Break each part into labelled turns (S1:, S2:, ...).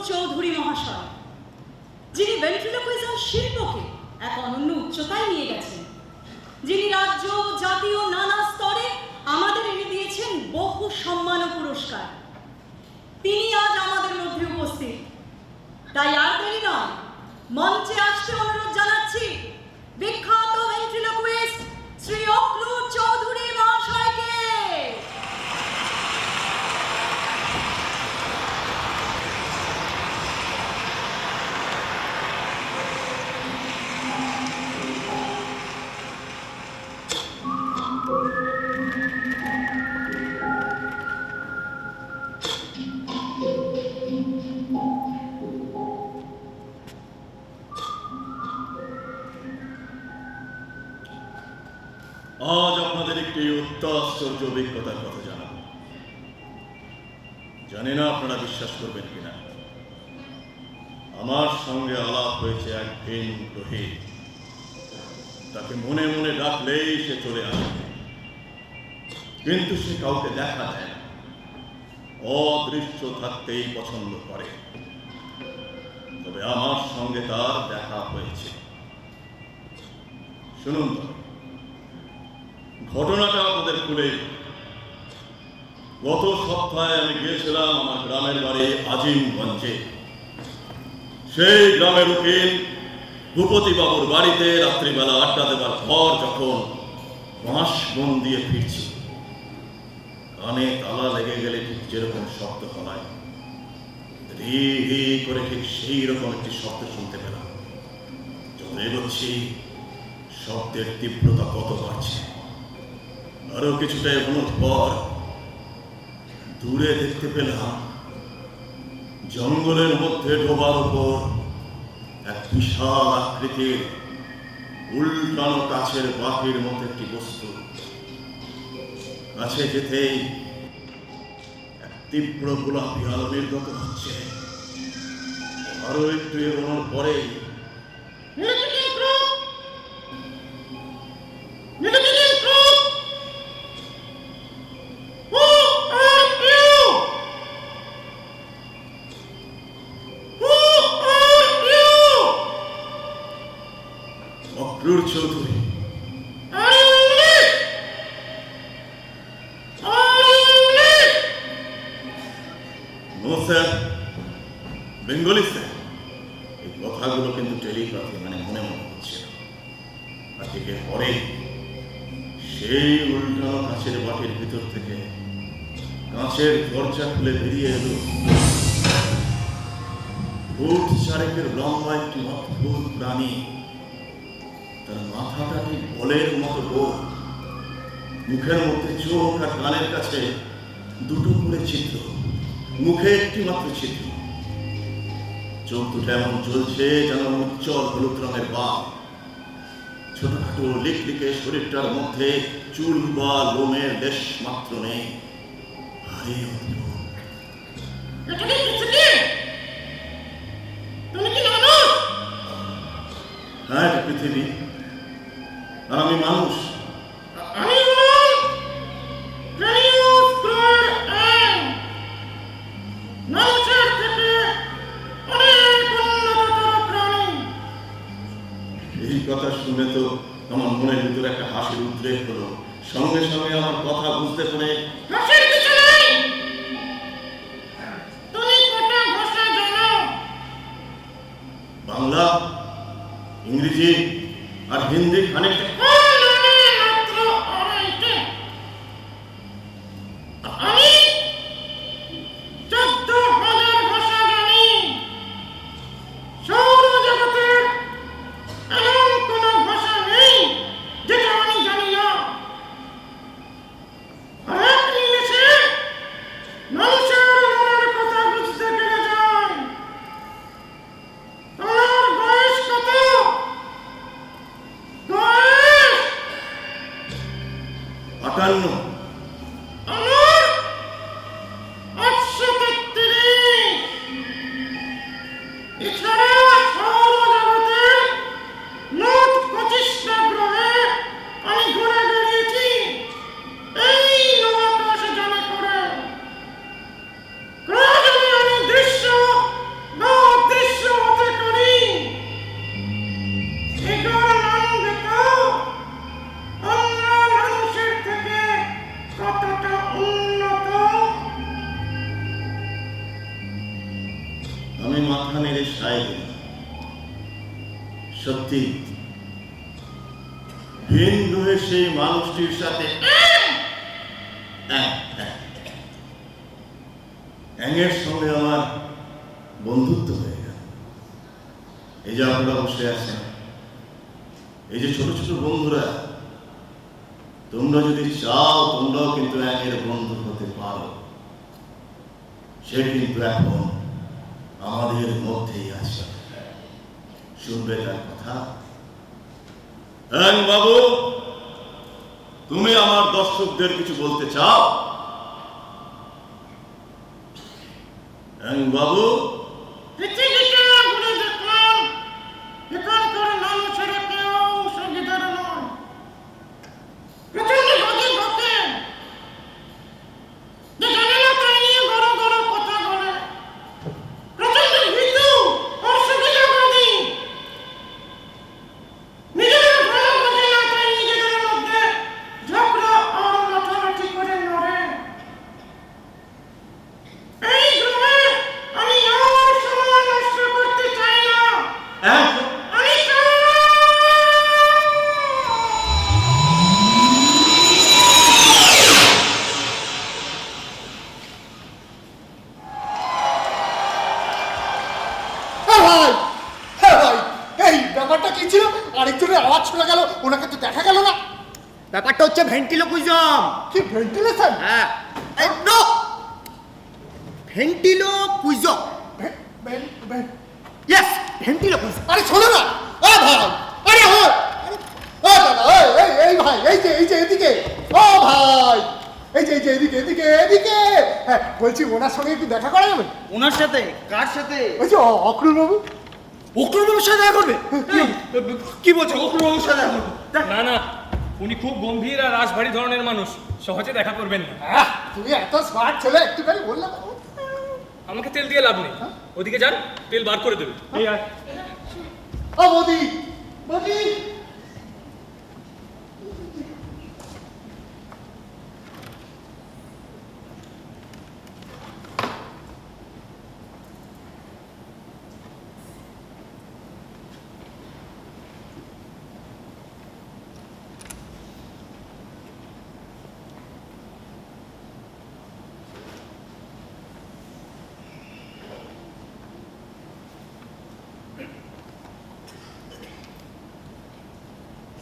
S1: চৌধুরী মহাশয়, যিনি ভেন্ট্রিলোকুইজম শিল্পকে এক অনন্য উচ্চতায় নিয়ে গেছেন, যিনি রাজ্য জাতীয় নানা স্তরে আমাদের এনে দিয়েছেন বহু সম্মান ও পুরস্কার, তিনি আজ আমাদের মধ্যে উপস্থিত। তাই আর দেরি নয়, মঞ্চে আসতে অনুরোধ জানাচ্ছি বিখ্যাত ভেন্ট্রিলোকুইস্ট শ্রী অক্রুর চৌধুরী মহাশয়কে।
S2: আজ আপনাদের একটি অত্যাশ্চর্য অভিজ্ঞতার কথা জানাবো। জানি না আপনারা বিশ্বাস করবেন কিনা। আমার সঙ্গে আলাপ হয়েছে এক ভিন গ্রহীর। তাকে মনে মনে ডাকলেই সে চলে আসে, কিন্তু সে কাউকে দেখা দেয় না, অদৃশ্য থাকতেই পছন্দ করে। তবে আমার সঙ্গে তার দেখা হয়েছে। শুনুন তো, ঘটনাটা আপনাদের খুলে। গত সপ্তাহে আমি গিয়েছিলাম আমার গ্রামের বাড়ি আজিমগঞ্জে। সেই গ্রামের উকিল ভূপতিবাবুর বাড়িতে রাত্রিবেলা আড্ডা দেবার পর যখন বাঁশ বন দিয়ে ফিরছি, কানে তালা লেগে গেলে ঠিক যেরকম শব্দ হয়, রি রি করে ঠিক সেই রকম একটি শব্দ শুনতে পেলাম। যত এগোচ্ছি শব্দের তীব্রতা কত বাড়ছে। আরো কিছুটা এগোনোর পর দূরে দেখতে পেলাম জঙ্গলের মধ্যে ডোবার উপর এক বিশাল আকৃতির উল্টানো কাছের বাটির মতো একটি বস্তু। কাছে যেতেই এক তীব্র গোলাপি আলো নির্গত হচ্ছে। আরো একটু এগোনোর পরেই Akrur Chowdhury. No sir, Bengali sir. এই কথাগুলো কিন্তু টেলিগ্রাফি মানে মনে মনে হচ্ছে। আর ঠিক পরে সেই উল্টানো কাঁচের বাটির ভিতর থেকে কাঁচের দরজা খুলে বেরিয়ে এলো ফুট চারেকের লম্বা একটি অদ্ভুত প্রাণী। তার মাথাটা ঠিক বলের মতো গোল, মুখের মধ্যে চোখ আর কানের কাছে দুটো করে ছিদ্র, মুখে একটি মাত্র ছিদ্র। চোখ দুটো এমন জ্বলছে যেন উজ্জ্বল হলুদ রঙের বাল। ছোটখাটো লিকলিকে শরীরটার মধ্যে চুল বা লোমের লেশ মাত্র নেই। আরে হ্যাঁ, এটা পৃথিবী আর আমি মানুষ। এই কথা শুনে তো আমার মনের ভিতরে একটা হাসির উদ্রেক হলো। সঙ্গে সঙ্গে আমার কথা বুঝতে পেরে বাংলা, ইংরেজি আর হিন্দি খানিকটা। আমি মাথা নেড়ে সায় দিলাম। সত্যি ভিন গ্রহের সেই মানুষটির সাথে অ্যাংয়ের সঙ্গে আমার বন্ধুত্ব হয়ে গেল। এই যে আপনারা বসে আছেন, এই যে ছোট ছোট বন্ধুরা, তোমরা যদি চাও তোমরাও কিন্তু অ্যাংয়ের বন্ধু হতে পারো। সে কিন্তু এখন আমাদের মধ্যেই আছে। শুনবে তার কথা? বাবু, তুমি আমার দর্শকদের কিছু বলতে চাও? বাবু,
S3: পৃথিবীকে ঘুরে দেখলাম, এখানকার মানুষেরা কেউ সুবিধার নয়। প্রচন্ড গতি গতে, যে জানে না তাই নিয়ে গড় গড় কথা বলে। প্রচন্ড ভীতু, অসুবিধাবাদী। নিজেদের ভালো বোঝে না তাই নিজেদের মধ্যে ঝগড়া আর মাথামাতি করে নড়ে। এই গ্রহে আমি আর সময় নষ্ট করতে চাই না। আমি চাই
S4: ভাই, হ্যাঁ ভাই, এই ব্যাপারটা কি ছিল? আরেকজনের আওয়াজ শোনা গেল, ওনাকে তো দেখা গেল না।
S5: ব্যাপারটা হচ্ছে ভেন্টিলোকুইজম।
S4: কি ভেন্টিলেশন?
S5: হ্যাঁ, নো, ভেন্টিলোকুইজম। ইয়েস, ভেন্টিলোকুইজম।
S4: আরে শোনো না, ভাই, আরে হয়, দাদা, এই ভাই, এই যে এদিকে, ও ভাই, এই যে এদিকে এদিকে এদিকে, হ্যাঁ বলছি ওনার সঙ্গে একটু দেখা করা যাবে?
S5: ওনার সাথে? কার সাথে?
S4: ওই যে অক্রুর বাবু।
S5: অক্রুরবাবুর সাথে দেখা করবে? কি বলছো, অক্রুরবাবুর সাথে দেখা করবে?
S6: না না, উনি খুব গম্ভীর আর রাশভারী ধরনের মানুষ, সহজে দেখা করবেন না।
S4: তুমি এত স্মার্ট ছেলে, একটুখানি বললাম।
S6: আমাকে তেল দিয়ে লাভ নেই, ওদিকে যান, তেল বার করে দেবে। এই আয়।
S4: ও বৌদি, বৌদি,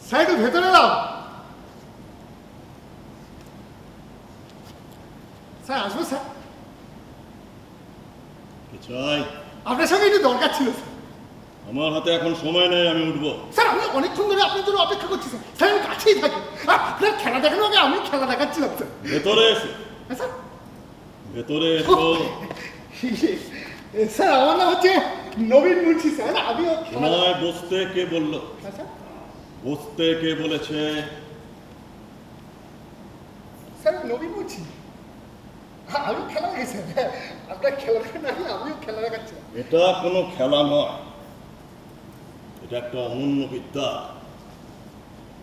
S4: স্যার একটু ভেতরে নাও। স্যার আসবো স্যার?
S2: কি চাই?
S4: আপনার সঙ্গে একটু দরকার ছিল স্যার।
S2: আমার হাতে এখন সময় নেই, আমি উঠবো।
S4: স্যার আমি অনেকক্ষণ ধরে আপনার জন্য অপেক্ষা করছি স্যার। স্যার আমি কাছেই থাকি। আপনার খেলা দেখানোর আগে আমি খেলা দেখাচ্ছিলাম স্যার।
S2: ভেতরে এসো,
S4: হ্যাঁ স্যার।
S2: ভেতরে এসো।
S4: স্যার আমার নাম হচ্ছে নবীন মুন্সি স্যার। আমিও
S2: তোমায় বসতে কে বললো?
S4: হ্যাঁ স্যার।
S2: বসতে কে বলেছে?
S4: স্যার নবীন মুন্সি, আমি খেলা দেখাই স্যার। আপনার খেলা দেখান আগে আমিও খেলা দেখাচ্ছিলাম।
S2: এটা কোনো খেলা নয়, এটা একটা অনন্য বিদ্যা।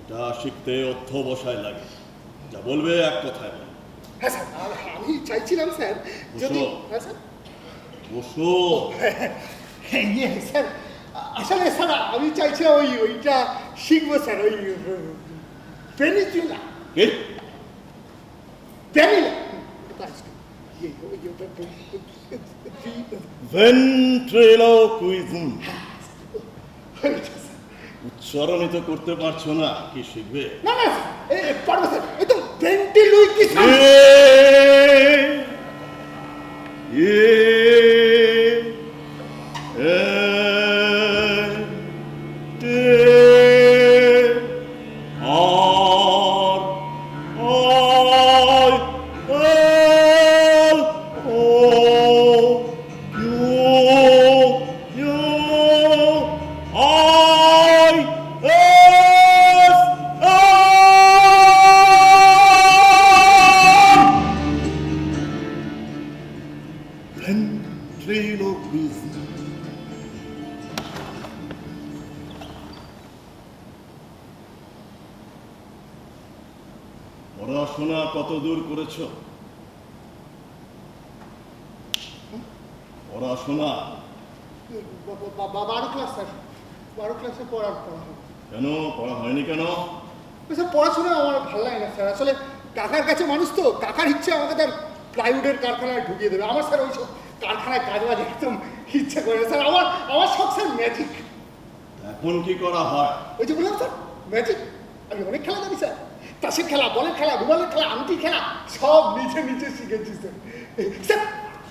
S2: এটা শিখতে অধ্যবসায় লাগে। যা বলবে এক কথায় বলো।
S4: হ্যাঁ স্যার, আমি চাইছিলাম স্যার যদি। হ্যাঁ স্যার।
S2: বসো।
S4: ইয়ে স্যার, আসলে স্যার আমি চাইছিলাম ওইটা শিখবো স্যার, ওই পেনিচুলা,
S2: কি?
S4: প্যানিলা,
S2: ভেন্ট্রিলোকুইজম। উচ্চারণই তো করতে পারছো না, কি শিখবে?
S4: না না পারবো স্যার, এই তো ভেন্টিলুইজম।
S2: Ventriloquism. পড়াশোনা কত দূর করেছো? পড়াশোনা
S4: 12 ক্লাস স্যার, 12 ক্লাসে পড়া হয়।
S2: কেন পড়া হয়নি কেন?
S4: স্যার পড়াশোনা আমার ভালো লাগে না স্যার, আসলে কাকার কাছে মানুষ তো, কাকার ইচ্ছে আমাকে তার প্লাইউডের কারখানায় ঢুকিয়ে দেবে। আমার স্যার ওইসব কারখানায় কাজ বাজ একদম ইচ্ছে করে না স্যার। আমার সব স্যার ম্যাজিক।
S2: এখন কি করা হয়?
S4: ওই যে বললাম স্যার ম্যাজিক, আমি অনেক খেলা জানি স্যার, তাসের খেলা, বলের খেলা, রুমালের খেলা, আংটি খেলা সব নিজে নিজে শিখেছি স্যার। স্যার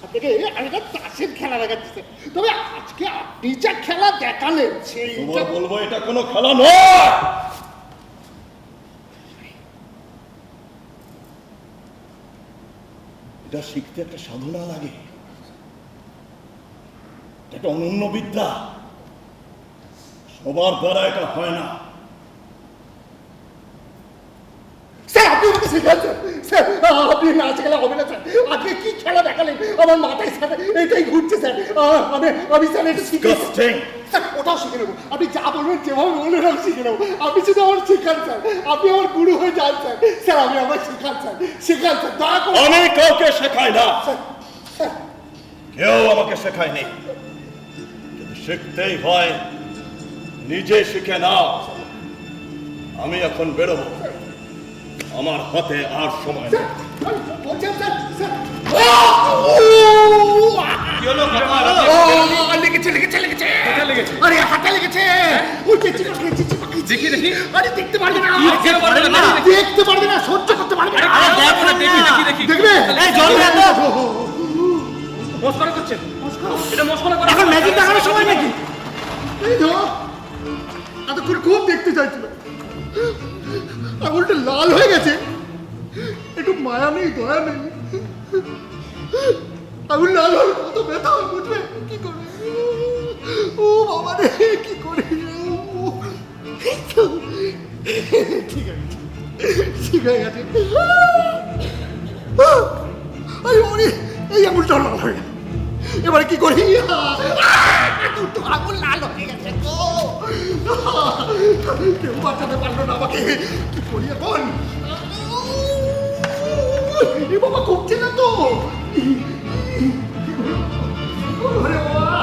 S4: আপনাকে আমি একটা তাসের খেলা দেখাচ্ছি স্যার, তবে আজকে আপনি যা খেলা দেখালেন
S2: তোমার
S4: সেইটা
S2: বলবো এটা কোনো খেলা নয়। এটা শিখতে একটা সাধনা লাগে, এটা একটা অনন্য বিদ্যা, সবার দ্বারা এটা হয় না।
S4: স্যার আপনি আমাকে শেখাচ্ছেন স্যার, আপনি নাচ খেলা হবে না স্যার, আজকে কি খেলা দেখালেন আমার মাথায় স্যার এটাই ঘুরছে স্যার। আমি স্যার এটা শিখে
S2: Disgusting!
S4: স্যার ওটাও শিখে নেবো, আপনি যা বলবেন যেভাবে বলবেন আমি শিখে নেবো। আপনি শুধু আমার শেখান স্যার, আপনি আমার গুরু হয়ে যান স্যার। স্যার আমি আমার শেখান স্যার, শেখান স্যার, দয়া করে
S2: আমি কাউকে শেখাই না,
S4: স্যার। স্যার
S2: কেউ আমাকে শেখায়নি। যদি শিখতেই হয় নিজে শিখে নাও। আমি এখন বেরোবো, আমার হাতে আর সময় নেই।
S4: আমি বলছেন স্যার, স্যার
S6: কি হলো কাকা?
S4: লেগেছে লেগেছে লেগেছে,
S6: কোথায় লেগেছে?
S4: আরে হাতে লেগেছে, ওই চেঁচি পাখি।
S6: দেখি দেখি।
S4: আরে দেখতে পারবে না,
S6: দেখতে পারবে না,
S4: দেখতে পারবে না, সহ্য করতে পারবে না।
S6: আরে দেখো না, দেখি।
S4: দেখবে
S6: এই জল দেন তো। মস্করা করছেন? এটা মস্করা করা এখন ম্যাজিক দেখানোর সময় নাকি?
S4: এই তো এতক্ষণ খুব দেখতে চাইছিল, আঙুলটা লাল হয়ে গেছে, একটু মায়া নেই, দয়া নেই। আঙুল লাল হলে কত ব্যথা হয় বুঝবে, কি করে? ও বাবা রে, কি করে? ঠিক আছে, ঠিক হয়ে গেছে। এই আঙুলটা লাল হয়ে গেছে, এবারে কি করি? দুটো আঙুল লাল হয়ে গেছে গো, কেউ বাঁচাতে পারলো না আমাকে, কি করি এখন? এ বাবা কমছে না তো, ওরে বাবা,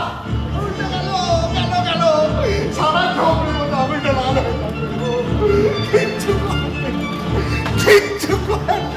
S4: আঙুলটা গেল গেল গেল, সারা ঝগড়ের মতো আঙুলটা লাল হয়ে গেল, কিচ্ছু করে না, কিচ্ছু করে না।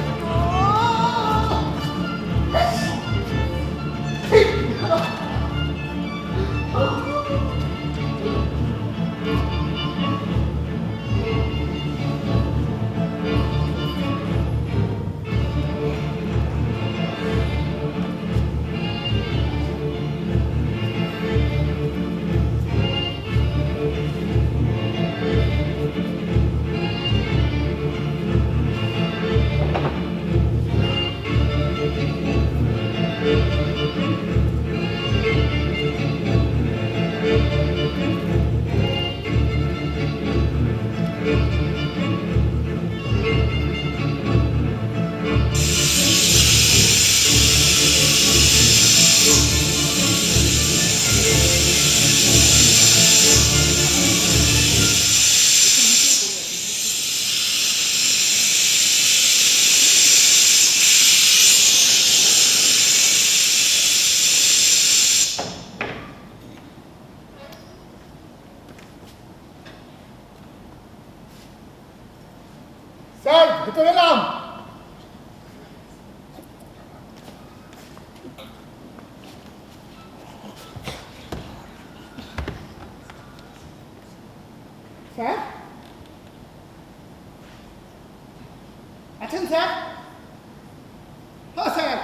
S4: স্যার ভেতরে এলাম। স্যার আছেন স্যার? হ্যাঁ স্যার।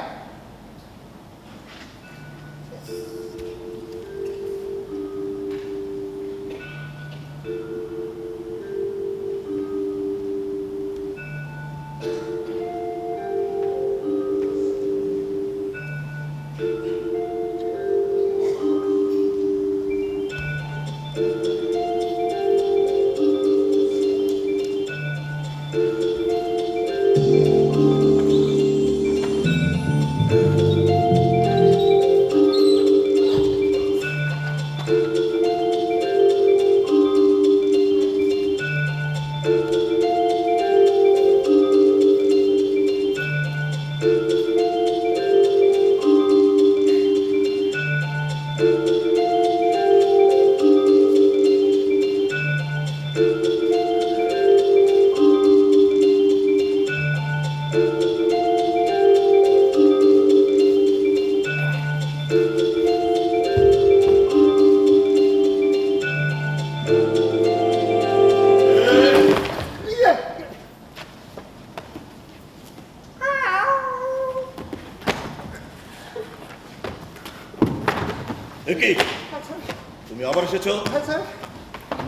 S4: স্যার
S2: তুমি আবার এসেছো?
S4: হ্যাঁ স্যার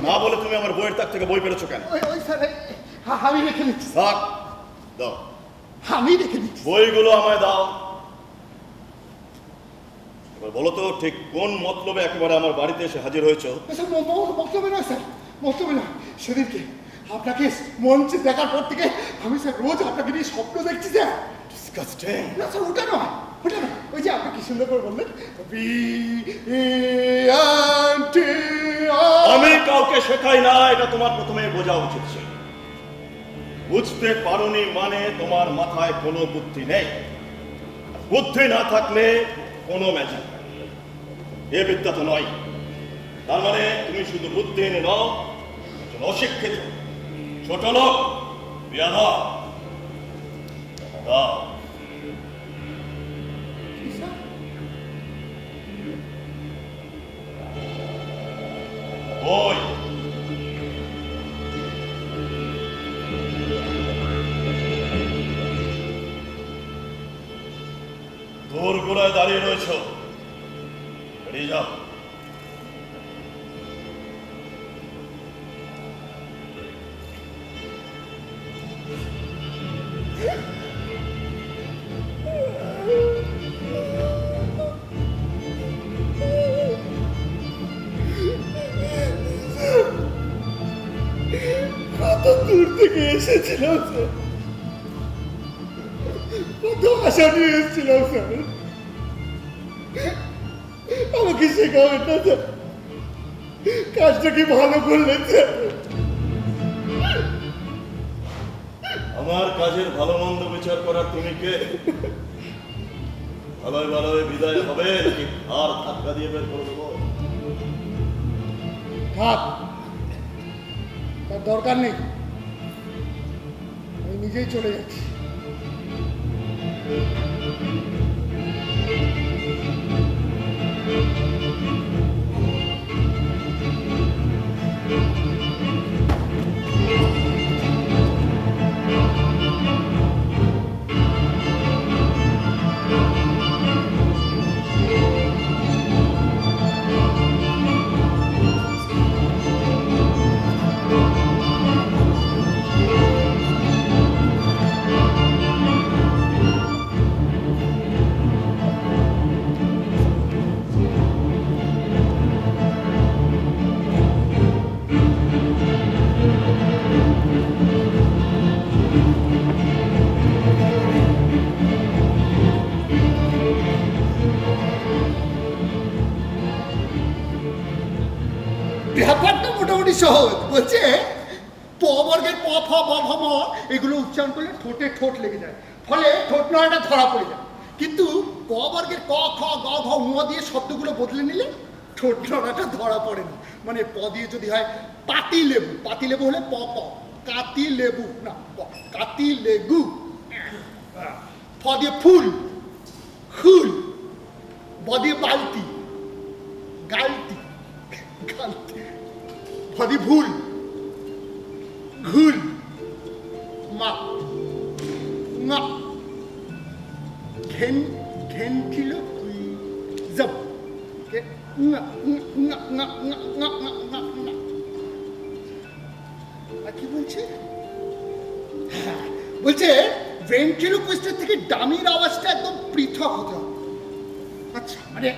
S2: না বলে তুমি আমার বইয়ের তাক থেকে বই পেরেছো কেন?
S4: ওই স্যার আমি রেখে দিচ্ছি
S2: থাক, দাও
S4: আমি রেখে দিচ্ছি
S2: বইগুলো আমায় দাও। এবার বলো তো ঠিক কোন মতলবে একেবারে আমার বাড়িতে এসে হাজির হয়েছো?
S4: স্যার বক্তব্য নয় স্যার বক্তব্য নয় সেদিনকে আপনাকে মঞ্চে দেখার পর থেকে আমি স্যার রোজ আপনাকে নিয়ে স্বপ্ন দেখছি স্যার
S2: Disgusting.
S4: না স্যার ওটা নয় ওই যে আপনি কি সুন্দর করে বললেন
S2: আমি কাউকে শেখাই না, এটা তোমার প্রথমে বোঝা উচিত ছিল। বুঝতে পারোনি মানে তোমার মাথায় কোনো বুদ্ধি নেই। বুদ্ধি না থাকলে কোনো ম্যাজিক এ বিদ্যা তো নয়। তার মানে তুমি শুধু বুদ্ধিহীন নও, একজন অশিক্ষিত ছোট লোক, বেয়াদব। দাও। বই। দোরগোড়ায় দাঁড়িয়ে রয়েছ, বেরিয়ে যাও।
S4: কত দূর থেকে এসেছিলাম স্যার কত আশা নিয়ে এসেছিলাম স্যার আমাকে শেখাবেন না স্যার কাজটা কি ভালো করলেন স্যার
S2: আমার কাজের ভালো মন্দ বিচার করার তুমি কে? ভালোই ভালোই বিদায় হবে নাকি আর ধাক্কা দিয়ে বের করে দেবো?
S4: থাক তার দরকার নেই আমি নিজেই চলে যাচ্ছি ব্যাপারটা মোটামুটি সহজ বলছে প বর্গের প ফ ব ভ ম এগুলো উচ্চারণ করলে ঠোঁটে ঠোঁট লেগে যায় ফলে ঠোঁট নয়টা ধরা পড়ে যায় কিন্তু ক বর্গের ক খ গ ঘ ঙ দিয়ে শব্দগুলো বদলে নিলে ঠোঁট নড়াটা ধরা পড়ে না মানে প দিয়ে যদি হয় পাতি লেবু হলে প প কাতি লেবু না কাতি লেবু ফ দিয়ে ফুল ফুল ব দিয়ে বালতি গালতি গালতি ফদি ভুল ঘুল মা না ঘেন ঘেনছিল জব কি বলছে বলছে ভেন্ট্রিলোকুইস্টের থেকে ডামির আওয়াজটা একদম পৃথক হতে হবে আচ্ছা মানে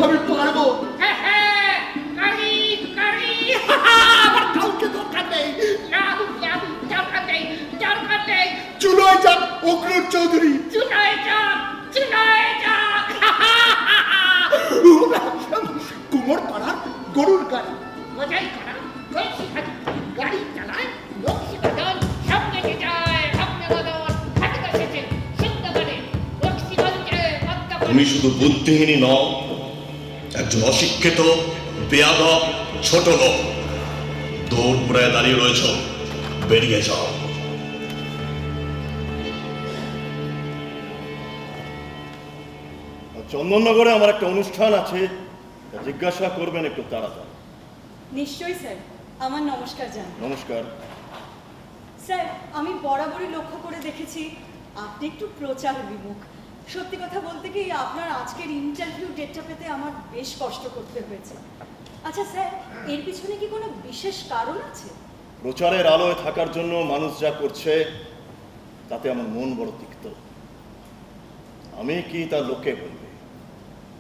S4: আমি পারবো
S2: শুধু বুদ্ধিহীনই নও, একজন অশিক্ষিত, বেয়াদব, ছোট লোক। দৌড় প্রায় দাঁড়িয়ে রয়েছ, বেরিয়ে যাও। চন্দননগরে আমার একটা অনুষ্ঠান আছে, জিজ্ঞাসা করবেন একটু তাড়াতাড়ি।
S1: নিশ্চয়ই স্যার, আমার নমস্কার জানান।
S2: নমস্কার।
S1: স্যার, আমি বরাবরই লক্ষ্য করে দেখেছি আপনি একটু প্রচার বিমুখ। সত্যি কথা বলতে কি, আপনার আজকের ইন্টারভিউ ডেটটা পেতে আমার বেশ কষ্ট করতে হয়েছে। আচ্ছা স্যার, এর পিছনে কি কোনো বিশেষ কারণ আছে?
S2: প্রচারের আলোয় থাকার জন্য মানুষ যা করছে তাতে আমার মন বড় তিক্ত। আমি কি তার লোকে বলবে?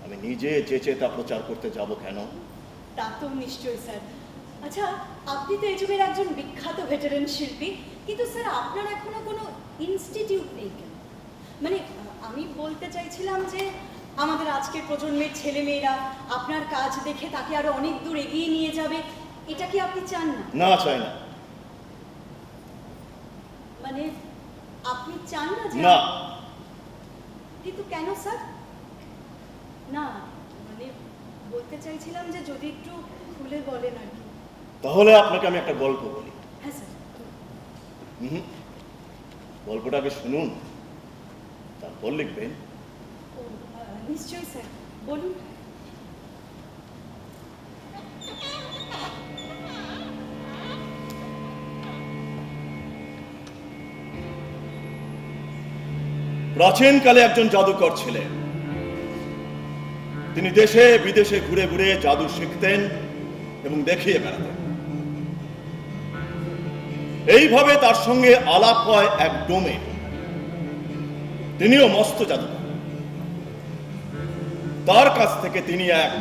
S2: আমি নিজে যেচে তা প্রচার করতে যাব কেন?
S1: তা তো নিশ্চয়ই স্যার। আচ্ছা, আপনি তো এই যুগের একজন বিখ্যাত ভেটারেন শিল্পী, কিন্তু স্যার আপনার এখনো কোনো ইনস্টিটিউট নেই কেন? মানে আমি বলতে চাইছিলাম যে আমাদের আজকের প্রজন্মের ছেলেমেয়েরা আপনার কাজ দেখে তাকে আরো অনেক দূর এগিয়ে নিয়ে যাবে, এটা কি আপনি চান না?
S2: না, চাই না।
S1: মানে আপনি চান না যে?
S2: না।
S1: কিন্তু কেন স্যার? না মানে বলতে চাইছিলাম যে যদি একটু খুলে বলেন আর কি।
S2: তাহলে আপনাকে আমি একটা গল্প বলি।
S1: হ্যাঁ স্যার।
S2: গল্পটাকে শুনুন, তারপর লিখবেন।
S1: ও, নিশ্চয়ই স্যার, বলুন।
S2: প্রাচীনকালে একজন জাদুকর ছিলেন। তিনি দেশে বিদেশে ঘুরে ঘুরে জাদু শিখতেন এবং দেখিয়ে বেড়াতেন। এইভাবে তার সঙ্গে আলাপ হয় এক ডোমে। তিনিও মস্ত জাদুকর। তার কাছ থেকে তিনি এক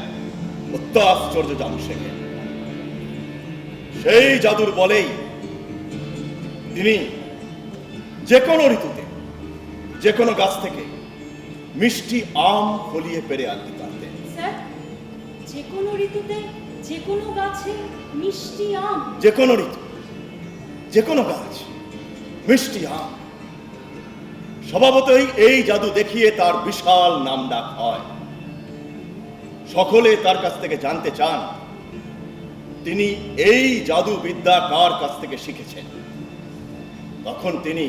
S2: অত্যাশ্চর্য জাদু শেখেন। সেই জাদুর বলেই তিনি যে কোনো ঋতুতে যে কোনো গাছ থেকে মিষ্টি আম ফলিয়ে পেরে আনতে পারতেন।
S1: স্যার, যে কোনো ঋতুতে যে কোনো গাছে মিষ্টি আম?
S2: যে কোনো ঋতু, যে কোনো গাছ, মিষ্টি আম। স্বভাবতই এই জাদু দেখিয়ে তার বিশাল নামডাক হয়। সকলে তার কাছ থেকে জানতে চান তিনি এই জাদু বিদ্যা কার কাছ থেকে শিখেছেন। তখন তিনি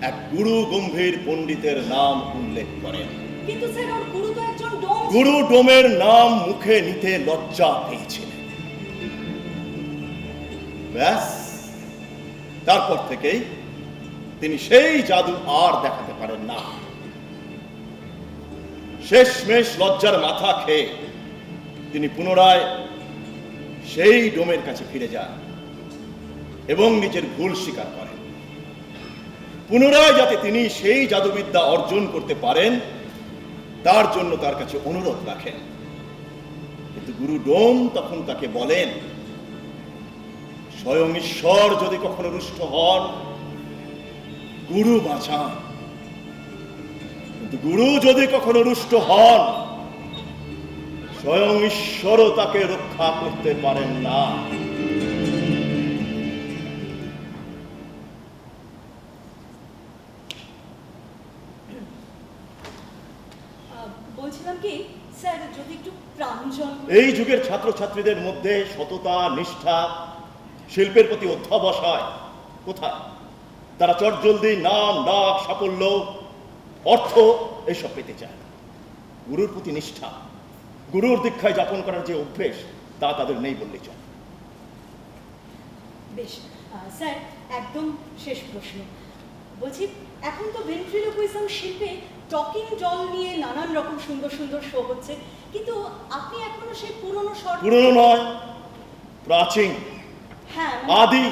S2: এক গুরু গম্ভীর পণ্ডিতের নাম উল্লেখ করেন।
S1: কিন্তু স্যার, ওর গুরু তো একজন ডোম।
S2: গুরু ডোমের নাম মুখে নিতে লজ্জা পেয়েছিলেন। ব্যাস, তারপর থেকেই তিনি সেই জাদু আর দেখাতে পারেন না। শেষমেশ লজ্জার মাথা খেয়ে তিনি পুনরায় সেই ডোমের কাছে ফিরে যান এবং নিজের ভুল স্বীকার করেন। পুনরায় যাতে তিনি সেই জাদুবিদ্যা অর্জন করতে পারেন তার জন্য তার কাছে অনুরোধ রাখেন। কিন্তু গুরু ডোম তখন তাকে বলেন, স্বয়ং ঈশ্বর যদি কখনো রুষ্ট হন, গুরু বাঁচান। কিন্তু গুরু যদি কখনো রুষ্ট হন, স্বয়ং ঈশ্বরও তাকে রক্ষা করতে পারেন না।
S1: বলছিলাম কি স্যার, যদি একটু প্রাঞ্জল।
S2: এই যুগের ছাত্রছাত্রীদের মধ্যে সততা, নিষ্ঠা, শিল্পের প্রতি অধ্যবসায় কোথায়? তারা চটজলদি নাম, ডাক, সাফল্য, অর্থ এসব পেতে চায়। গুরুর প্রতি নিষ্ঠা, গুরুর দীক্ষায় যাপন করার যে অভ্যেস তা তাদের নেই বললেই চলে।
S1: বেশ স্যার, একদম শেষ প্রশ্ন। বলছি, এখন তো ভেন্ট্রিলোকুইজম শিল্পে টকিং ডল নিয়ে নানান রকম সুন্দর সুন্দর শো হচ্ছে, কিন্তু আপনি এখনো সেই পুরনো স্বর।
S2: পুরনো নয়, প্রাচীন,
S1: হ্যাঁ
S2: আদি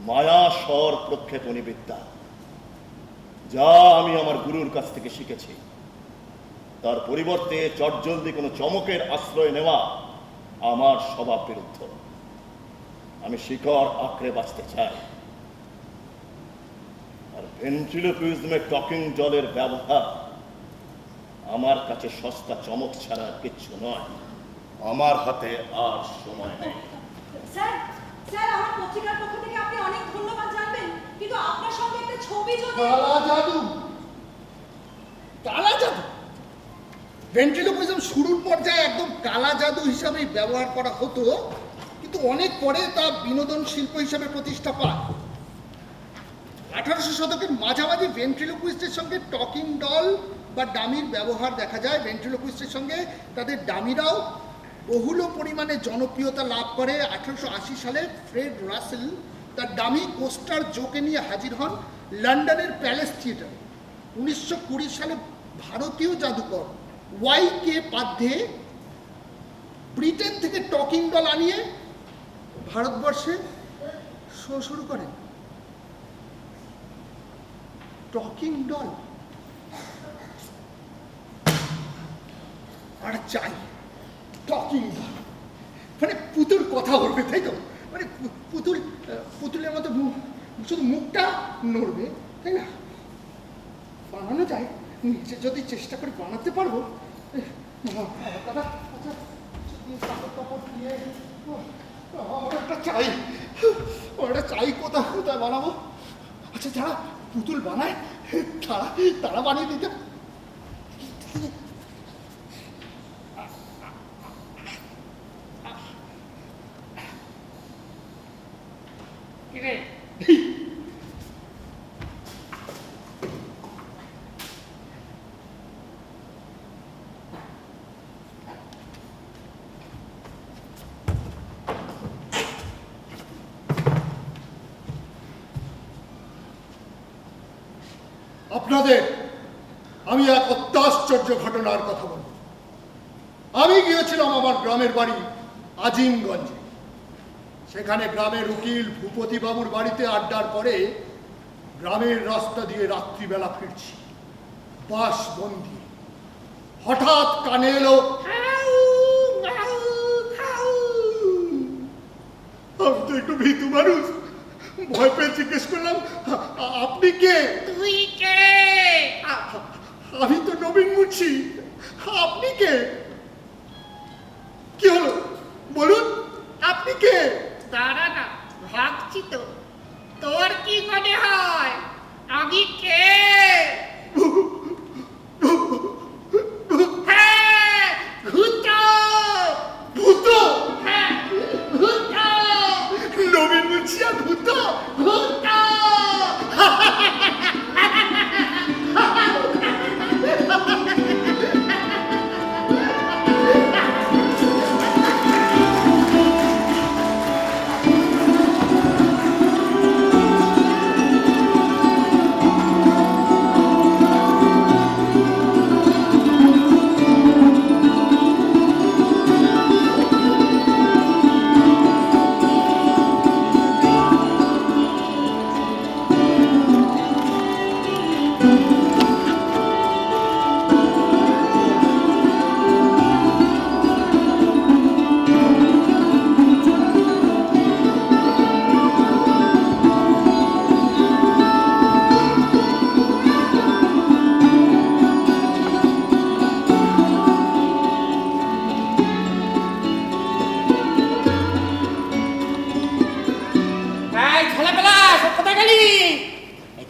S2: মায়া স্বর প্রক্ষেপণী বিদ্যা, যা আমি আমার গুরুর কাছ থেকে শিখেছি। তার পরিবর্তে চটজলদি কোনো চমকের আশ্রয় নেওয়া আমার স্বভাব বিরুদ্ধ। আমি শিকড় আঁকড়ে বাঁচতে চাই। আর ভেন্ট্রিলোকুইজমের টকিং জলের ব্যবহার আমার কাছে সস্তা চমক ছাড়া কিচ্ছু নয়। আমার হাতে আর সময় নেই।
S1: স্যার, স্যার আমার পত্রিকার পক্ষ থেকে আপনি অনেক ধন্যবাদ জানবেন, কিন্তু আপনার সঙ্গে একটা ছবি যদি।
S4: কালা জাদু, কালা জাদু। ভেন্ট্রিলোকুইজম শুরুর পর্যায়ে একদম কালা জাদু হিসাবেই ব্যবহার করা হতো, কিন্তু অনেক পরে তা বিনোদন শিল্প হিসাবে প্রতিষ্ঠা পায়। 1800 শতকের মাঝামাঝি ভেন্ট্রিলোকুইস্টের সঙ্গে টকিং ডল বা ডামির ব্যবহার দেখা যায়। ভেন্ট্রিলোকুইস্টের সঙ্গে তাদের ডামিরাও বহুল পরিমাণে জনপ্রিয়তা লাভ করে। 1880 সালে ফ্রেড রাসেল তার ডামি কোস্টার জোকে নিয়ে হাজির হন লন্ডনের প্যালেস থিয়েটারে। 1920 সালে ভারতীয় জাদুকর ওয়াই.কে. পাধ্যে ব্রিটেন থেকে টকিং ডল আনিয়ে ভারতবর্ষে শো শুরু করেন। টকিং ডল আর চাই, টকিং ডল মানে পুতুল কথা বলবে, তাই তো? মানে পুতুলের মতো শুধু মুখটা নড়বে, তাই না? বানানো যায়, নিজে যদি চেষ্টা করে বানাতে পারবো। দাদা, আচ্ছা কাপড় দিয়ে একটা চাই, ওটা চাই কোথায় বানাবো? আচ্ছা, যারা পুতুল বানায় তারা বানিয়ে দিতে। আপনাদের আমি এক অত্যাশ্চর্য ঘটনার কথা বলব। আমি গিয়েছিলাম আমার গ্রামের বাড়ি আজিমগঞ্জে। সেখানে গ্রামের উকিল ভূপতি বাবুর বাড়িতে আড্ডার পরে গ্রামের রাস্তা দিয়ে রাত্রিবেলা ফিরছি, বাস বন্দি। হঠাৎ কানে এলো আমি তো একটু ভীতু মানুষ, ভয় পেয়ে জিজ্ঞেস করলাম, আপনি কে?
S3: তুই কে?
S4: আমি তো নবীন মুন্সি, আপনি কে? কি হলো বলুন, আপনি কে?
S3: দাঁড়া না, ভাবছি তো, তোর কি মনে হয় আমি কে? হ্যাঁ, ভূত।
S4: ভূত?
S3: হ্যাঁ, ভূত।
S4: নবীন মুন্সি আর ভূত?
S3: ভূত।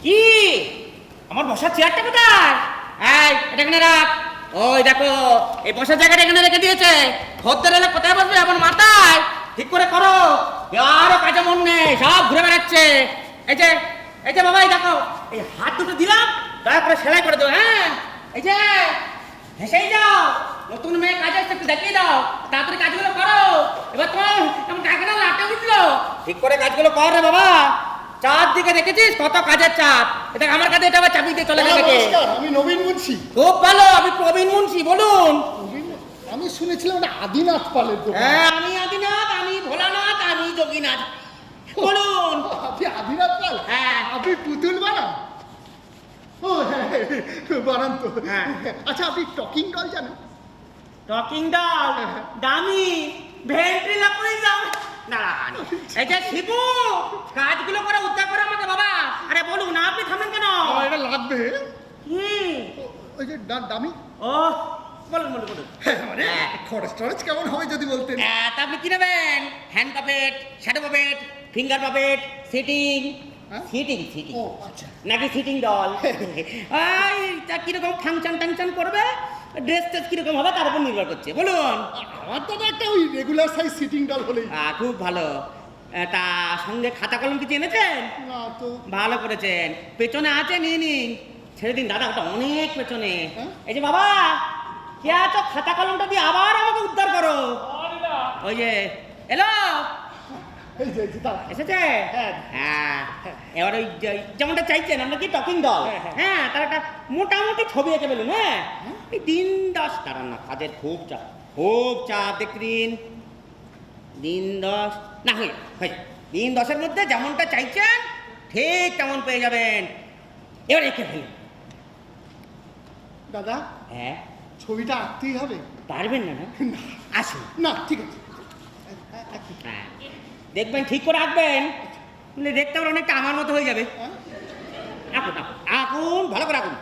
S3: কি আমার বসার চেয়ারটা কোথায়? এই এটা এখানে রাখ। ওই দেখো, এই বসার জায়গাটা এখানে রেখে দিয়েছে। খদ্দের এলে কোথায় বসবে? আমার মাথায় ঠিক করে করো, আরো কাজে মন নেই, সব ঘুরে বেড়াচ্ছে। এই যে বাবা, এই দেখো, এই হাত দুটো দিলাম, দয়া করে সেলাই করে দাও। হ্যাঁ, এই যে হেসেই যাও, নতুন মেয়ে কাজে আসছে, একটু দেখিয়ে দাও, তাড়াতাড়ি কাজগুলো করো। এবার তোমার এমন টাকাটা লাটে উঠলো, ঠিক করে কাজগুলো কর রে বাবা। চারদিকে দেখেছিস কত কাজের চাপ, এটা আমার কাছে, এটা আবার চাবি দিয়ে চলে গেছে।
S4: আমি নবীন মুন্সি।
S3: খুব ভালো, আমি প্রবীণ মুন্সি, বলুন।
S4: আমি শুনেছিলাম ওটা আদিনাথ পালের দোকান।
S3: হ্যাঁ, আমি আদিনাথ, আমি ভোলানাথ, আমি যোগীনাথ, বলুন।
S4: আপনি আদিনাথ পাল?
S3: হ্যাঁ।
S4: আপনি পুতুল বানান? ও হ্যাঁ, বানান তো।
S3: হ্যাঁ।
S4: আচ্ছা, আপনি টকিং ডল জানেন?
S3: টকিং ডল, দামি, ভেন্ট্রিলোকুইজম। দাঁড়ান, এই যে শিবু, কাজগুলো করে উদ্ধার করে আমাকে বাবা। আরে বলুন, আপনি থামেন কেন?
S4: আমার এটা লাগবে।
S3: কি?
S4: ওই যে দামি।
S3: ও বলুন বলুন বলুন।
S4: মানে খরচ টরচ কেমন হবে যদি বলতেন?
S3: তা আপনি কি নেবেন? Hand puppet, shadow puppet, finger puppet, sitting,
S4: হ্যাঁ?
S3: সিটিং সিটিং
S4: ও আচ্ছা
S3: নাকি সিটিং দল এই তা কিরকম ফাংশন টাংশন করবে, ড্রেস টেস কিরকম হবে তার উপর নির্ভর করছে। বলুন।
S4: আমার তো একটা ওই রেগুলার সাইজ সিটিং ডল হলেই।
S3: খুব ভালো। তা সঙ্গে খাতা কলম কিছু এনেছেন?
S4: না তো।
S3: ভালো করেছেন, পেছনে আছে নিয়ে নিন। ছেড়ে দিন দাদা, ওটা অনেক পেছনে।
S4: হ্যাঁ?
S3: এই যে বাবা, কে আছো, খাতা কলমটা দিয়ে আবার আমাকে উদ্ধার করো। ওই যে এলো,
S4: এই যে দাঁড়া।
S3: এসেছে।
S4: হ্যাঁ।
S3: হ্যাঁ, এবার ওই যেমনটা চাইছেন আমরা কি টকিং দল, হ্যাঁ তার একটা মোটামুটি ছবি এঁকে ফেলুন। হ্যাঁ, এই দিন 10 দাঁড়ান না, কাজের খুব চাপ দেখতে দিন। দিন 10 না হয়ে দিন 10-এর মধ্যে যেমনটা চাইছেন ঠিক তেমন পেয়ে যাবেন। এবার এঁকে ফেলুন।
S4: দাদা
S3: হ্যাঁ,
S4: ছবিটা আঁকতেই হবে?
S3: পারবেন না? আসুন।
S4: না ঠিক আছে।
S3: হ্যাঁ, দেখবেন ঠিক করে আঁকবেন, দেখতে আবার অনেকটা আমার মতো হয়ে যাবে।
S4: হ্যাঁ?
S3: আঁকুন আঁকুন, ভালো করে আঁকুন।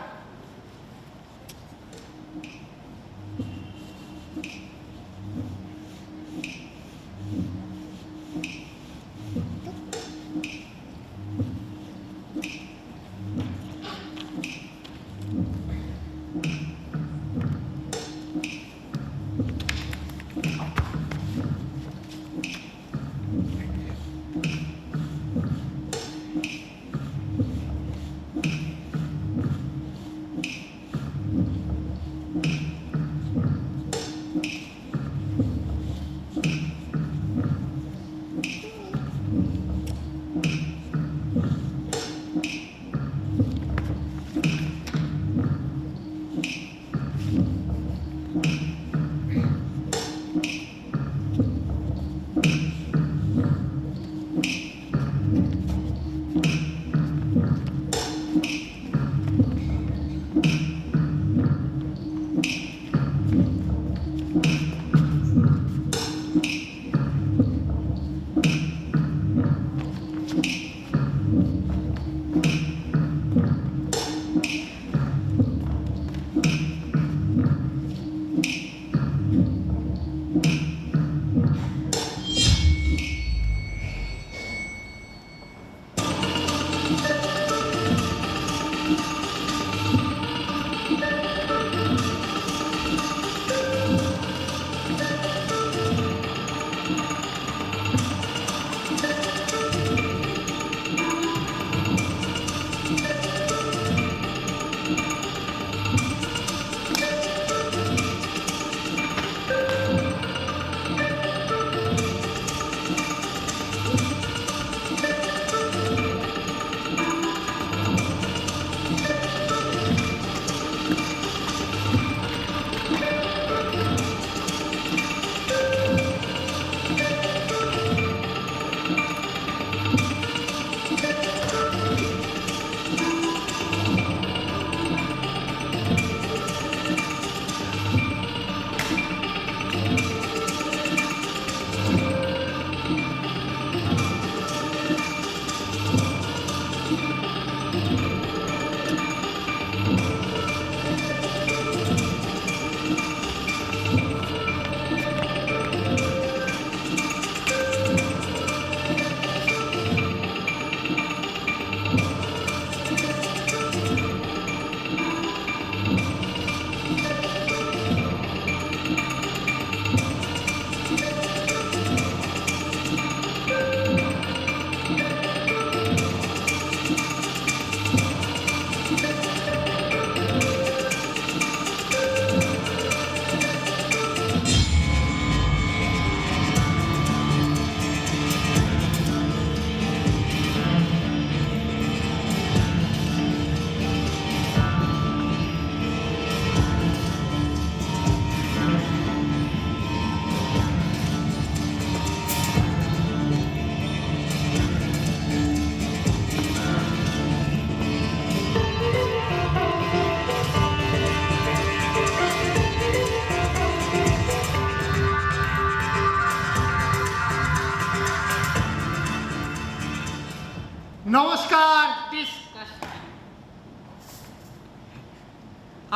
S4: নমস্কার।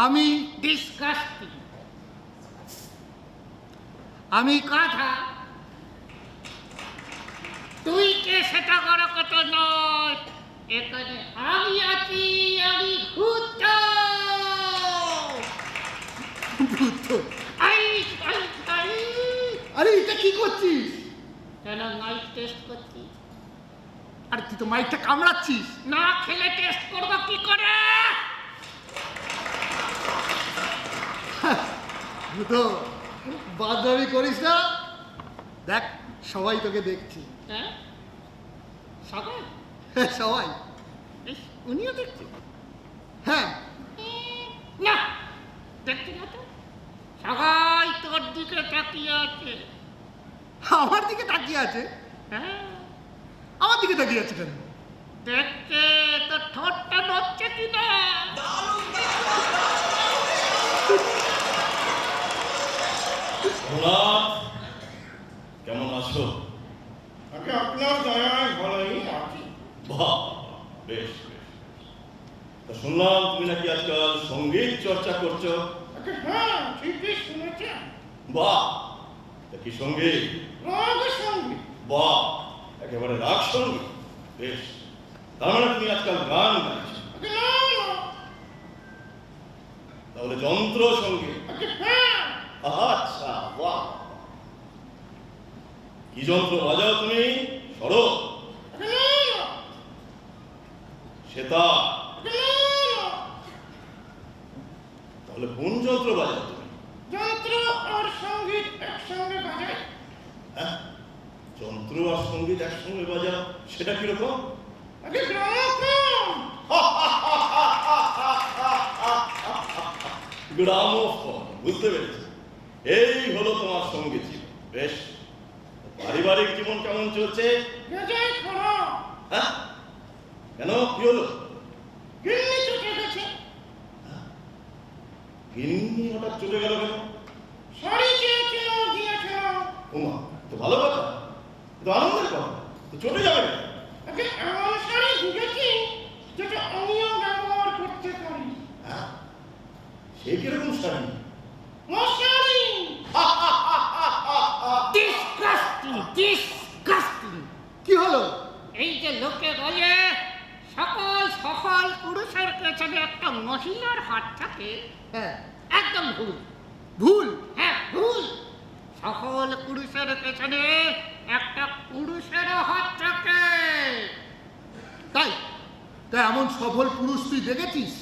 S4: আমি আমি
S7: কথা তুই কে সেটা বড় কথা নয়,
S3: এখানে আমি আছি, আমি ভূত।
S4: ভূত?
S3: I I I.
S4: আরে এটা কি করছিস?
S3: কেন মাইক টেস্ট করছি?
S4: আরে তুই তো মাইকটা কামড়াচ্ছিস।
S3: না খেলে টেস্ট করবো কি করে?
S4: ভূত, বাদরামি করিস না। দেখ, সবাই তোকে দেখছি।
S3: হ্যাঁ সবাই?
S4: সবাই?
S3: ইস, উনিও দেখছি।
S4: হ্যাঁ।
S3: না দেখছি না তো, সবাই তোর দিকে তাকিয়ে আছে।
S4: আমার দিকে তাকিয়ে আছে?
S3: হ্যাঁ
S4: আমার দিকে তাকিয়ে আছে কেন?
S3: দেখছে তোর ঠোঁটটা নড়ছে কিনা।
S2: ভোলানাথ, কেমন আছো?
S6: আগে আপনার দয়ায় ভালোই আছি।
S2: বাহ, বেশ বেশ। তা শুনলাম তুমি নাকি আজকাল সঙ্গীত চর্চা করছো।
S6: আগে হ্যাঁ, ঠিকই শুনেছেন।
S2: বাহ, তা কি সঙ্গীত?
S6: রাগ সঙ্গীত।
S2: বাহ, একেবারে রাগ সঙ্গীত। বেশ, তার মানে তুমি আজকাল গান গাইছো।
S6: আগে না না,
S2: তাহলে যন্ত্র সঙ্গীত।
S6: আগে হ্যাঁ।
S2: আচ্ছা, বাহ। কি যন্ত্র বাজাও তুমি? সরো,
S6: আগে না না,
S2: সেতার।
S6: আগে না না,
S2: তাহলে কোন যন্ত্র বাজাও তুমি?
S6: যন্ত্র আর সঙ্গীত একসঙ্গে বাজায়।
S2: হ্যাঁ, যন্ত্র আর সঙ্গীত একসঙ্গে বাজাও, সেটা কিরকম?
S6: আগে গ্রামোফোন।
S2: গ্রামোফোন, বুঝতে পেরেছি। এই হলো তোমার সঙ্গীত জীবন। বেশ, পারিবারিক জীবন কেমন চলছে?
S6: বেজায় খারাপ।
S2: হ্যাঁ, কেন, কি হলো?
S6: গিন্নি চটে গেছে।
S2: গিন্নি হঠাৎ চলে গেল কেন?
S6: শাড়ি চেয়েছিল, দিয়েছিল।
S2: উমা, তো ভালো কথা, তো আনন্দের কথা, তো চলে যাবে কেন?
S6: আগে এমন শাড়ি বুঝেছি যেটা আমিও ব্যবহার করতে পারি।
S2: হ্যাঁ, সে কিরকম শাড়ি?
S6: মশারি।
S3: Disgusting, disgusting.
S4: কি হলো?
S3: এই যে লোকে বলে সকল সফল পুরুষের পেছনে একটা মহিলার হাত থাকে,
S4: হ্যাঁ।
S3: একদম ভুল।
S4: ভুল?
S3: হ্যাঁ ভুল। সকল পুরুষের পেছনে একটা পুরুষের হাত থাকে।
S4: তাই? তাই এমন সফল পুরুষ তুই দেখেছিস?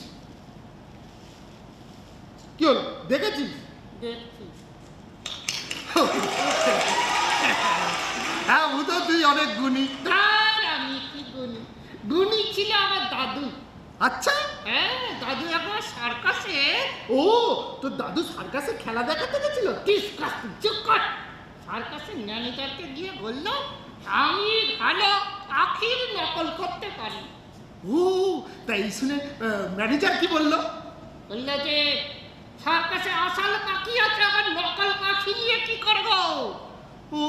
S4: কি হলো, দেখেছিস?
S3: দেখছি।
S4: হ্যাঁ, ভূত, তুই অনেক গুণী।
S3: আর আমি কি গুণী? গুণী ছিল আমার দাদু।
S4: আচ্ছা।
S3: হ্যাঁ, দাদু একবার সার্কাসে।
S4: ও, তোর দাদু সার্কাসে খেলা দেখাতে গেছিল?
S3: ডিসকাস্টিং, চুপ কর। সার্কাসের ম্যানেজারকে গিয়ে বলল আমি ভালো পাখির নকল করতে পারি।
S4: ও, তাই শুনে ম্যানেজার কি বললো?
S3: বললো যে সার্কাসে আসল পাখি আছে, আবার নকল পাখি নিয়ে কি করবো?
S4: ও,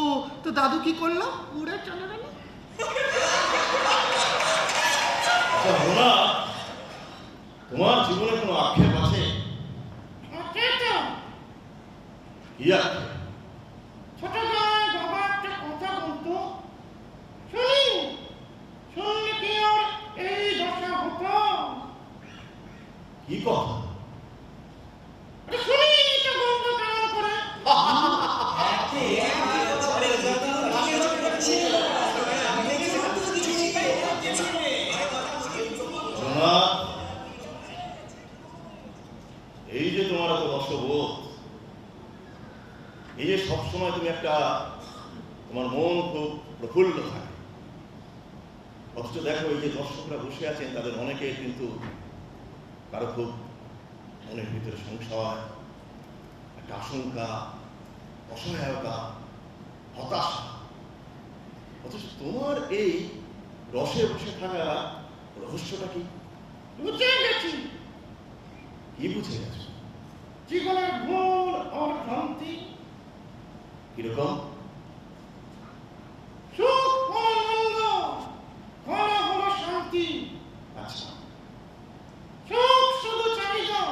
S4: তো দাদু কি করলো?
S3: উড়ে চলে গেল।
S2: আচ্ছা ভোলানাথ, তোমার জীবনে কোনো আক্ষেপ আছে?
S6: আছে তো।
S2: কি আক্ষেপ?
S6: ছোটবেলায় বাবা একটা কথা বলতো, শুনি শুনলে কি আর এই দশা হতো?
S2: কি কথা?
S6: আরে শুনি তো গন্ধ কেমন করে।
S2: ভোলানাথ, এই যে তোমার এত রসবোধ, এই যে সবসময় তুমি একটা, তোমার মন খুব প্রফুল্ল থাকে, অথচ দেখো এই যে দর্শকরা বসে আছেন তাদের অনেকে কিন্তু কারো খুব মনের ভিতরে সংশয়, একটা আশঙ্কা, অসহায়তা, হতাশা, অথচ তোমার এই রসে বসে থাকা রহস্যটা কি?
S6: বুঝে গেছি
S2: কি বুঝে গেছো?
S6: জীবনের ভুল আর ভ্রান্তি।
S2: কিরকম?
S6: সুখ হলো মন্দ, ভালো হলো শান্তি।
S2: আচ্ছা,
S6: সুখ শুধু চাহিদা,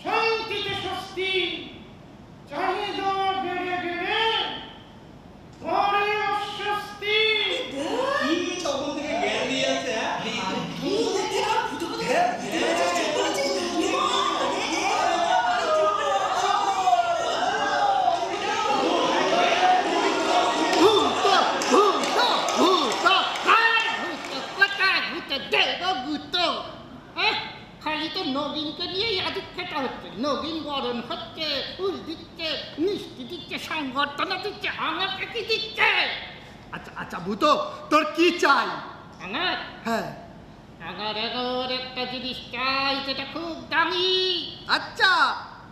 S6: শান্তিতে স্বস্তি। চাহিদা বেড়ে বেড়ে পরে অস্বস্তি।
S5: কি তখন থেকে জ্ঞান দিয়ে আছে?
S4: হচ্ছে, নবীন বরণ হচ্ছে, ফুল দিচ্ছে, মিষ্টি দিচ্ছে, সংবর্ধনা দিচ্ছে, আমাকে কি দিচ্ছে? আচ্ছা আচ্ছা ভূত, তোর কি চাই?
S3: আমার
S4: হ্যাঁ
S3: আমার এগোর একটা জিনিস চাই যেটা খুব দামি,
S4: আচ্ছা,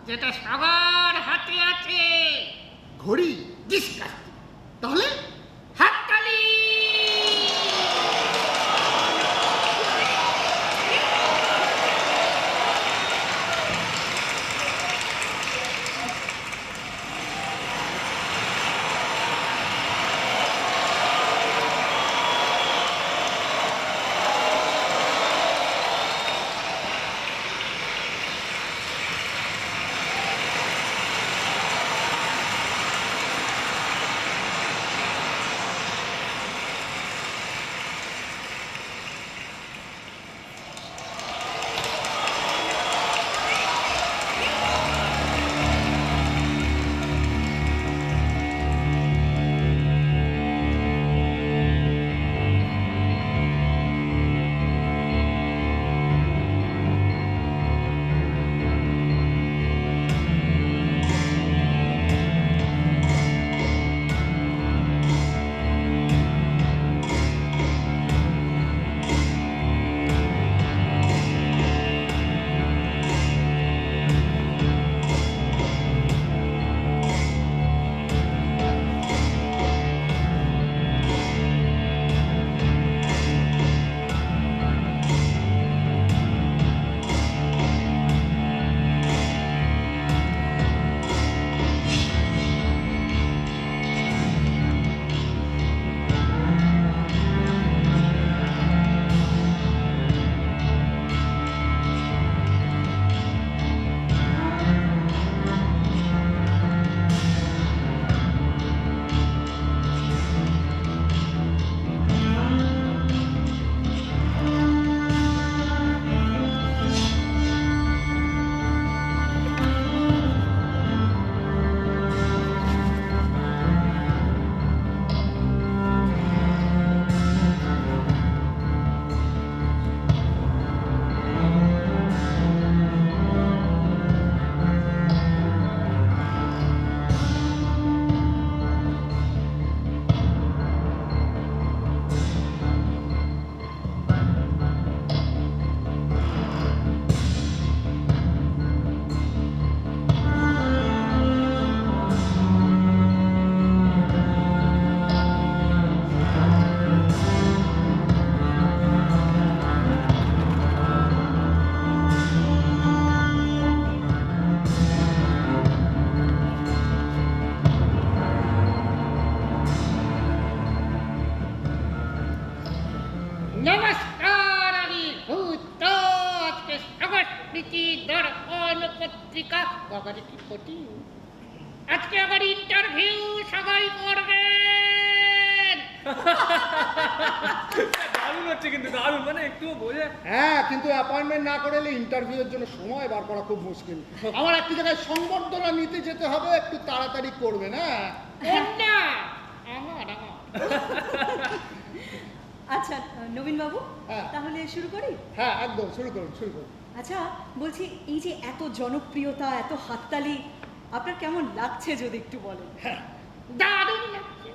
S3: যেটা সবার হাতে আছে।
S4: ঘড়ি?
S3: ডিসকাস্টিং।
S4: তাহলে
S3: হাততালি। নমস্কার, আমি ভূত। আজকে সংস্কৃতি দর্পণ পত্রিকা বাবারে কি কঠিন। আজকে আমার ইন্টারভিউ সবাই করবেন।
S6: দারুণ হচ্ছে কিন্তু, দারুণ, মানে একটুও বোঝে।
S4: হ্যাঁ, কিন্তু অ্যাপয়েন্টমেন্ট না করলে ইন্টারভিউয়ের জন্য সময় বার করা খুব মুশকিল। আমার একটি জায়গায় সংবর্ধনা নিতে যেতে হবে, একটু তাড়াতাড়ি করবে না?
S3: না, আমার
S1: আচ্ছা নবীন বাবু,
S4: হ্যাঁ।
S1: তাহলে শুরু করি।
S4: হ্যাঁ একদম, শুরু করুন শুরু করুন।
S1: আচ্ছা বলছি, এই যে এত জনপ্রিয়তা, এত হাততালি, আপনার কেমন লাগছে যদি একটু বলেন?
S3: দারুণ লাগছে।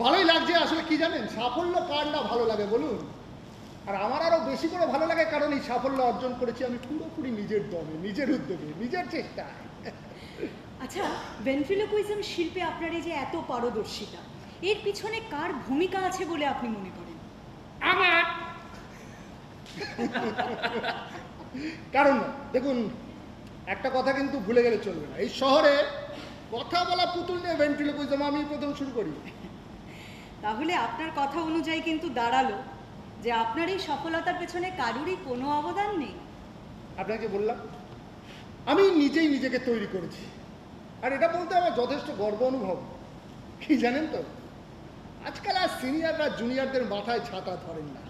S4: ভালোই লাগছে। আসলে কি জানেন, সাফল্য কার না ভালো লাগে বলুন? আর আমার আরো বেশি করে ভালো লাগে, কারণ এই সাফল্য অর্জন করেছি আমি পুরোপুরি নিজের দমে, নিজের উদ্যোগে, নিজের চেষ্টায়।
S1: আচ্ছা, ভেন্ট্রিলোকুইজম শিল্পে আপনার এই যে এত পারদর্শিতা, এর পিছনে কার ভূমিকা আছে বলে আপনি মনে করেন?
S3: আমার
S4: কারণ দেখুন, একটা কথা কিন্তু ভুলে গেলে চলবে না, এই শহরে কথা বলা পুতুল নিয়ে ভেন্ট্রিলোকুইজম আমি প্রথম শুরু করি।
S1: তাহলে আপনার কথা অনুযায়ী কিন্তু দাঁড়ালো যে আপনার এই সফলতার পেছনে কারুরই কোনো অবদান নেই।
S4: আপনাকে বললাম, আমি নিজেই নিজেকে তৈরি করেছি, আর এটা বলতে আমার যথেষ্ট গর্ব অনুভব। কি জানেন তো, আজকাল আর সিনিয়ররা জুনিয়রদের মাথায় ছাতা ধরেন না।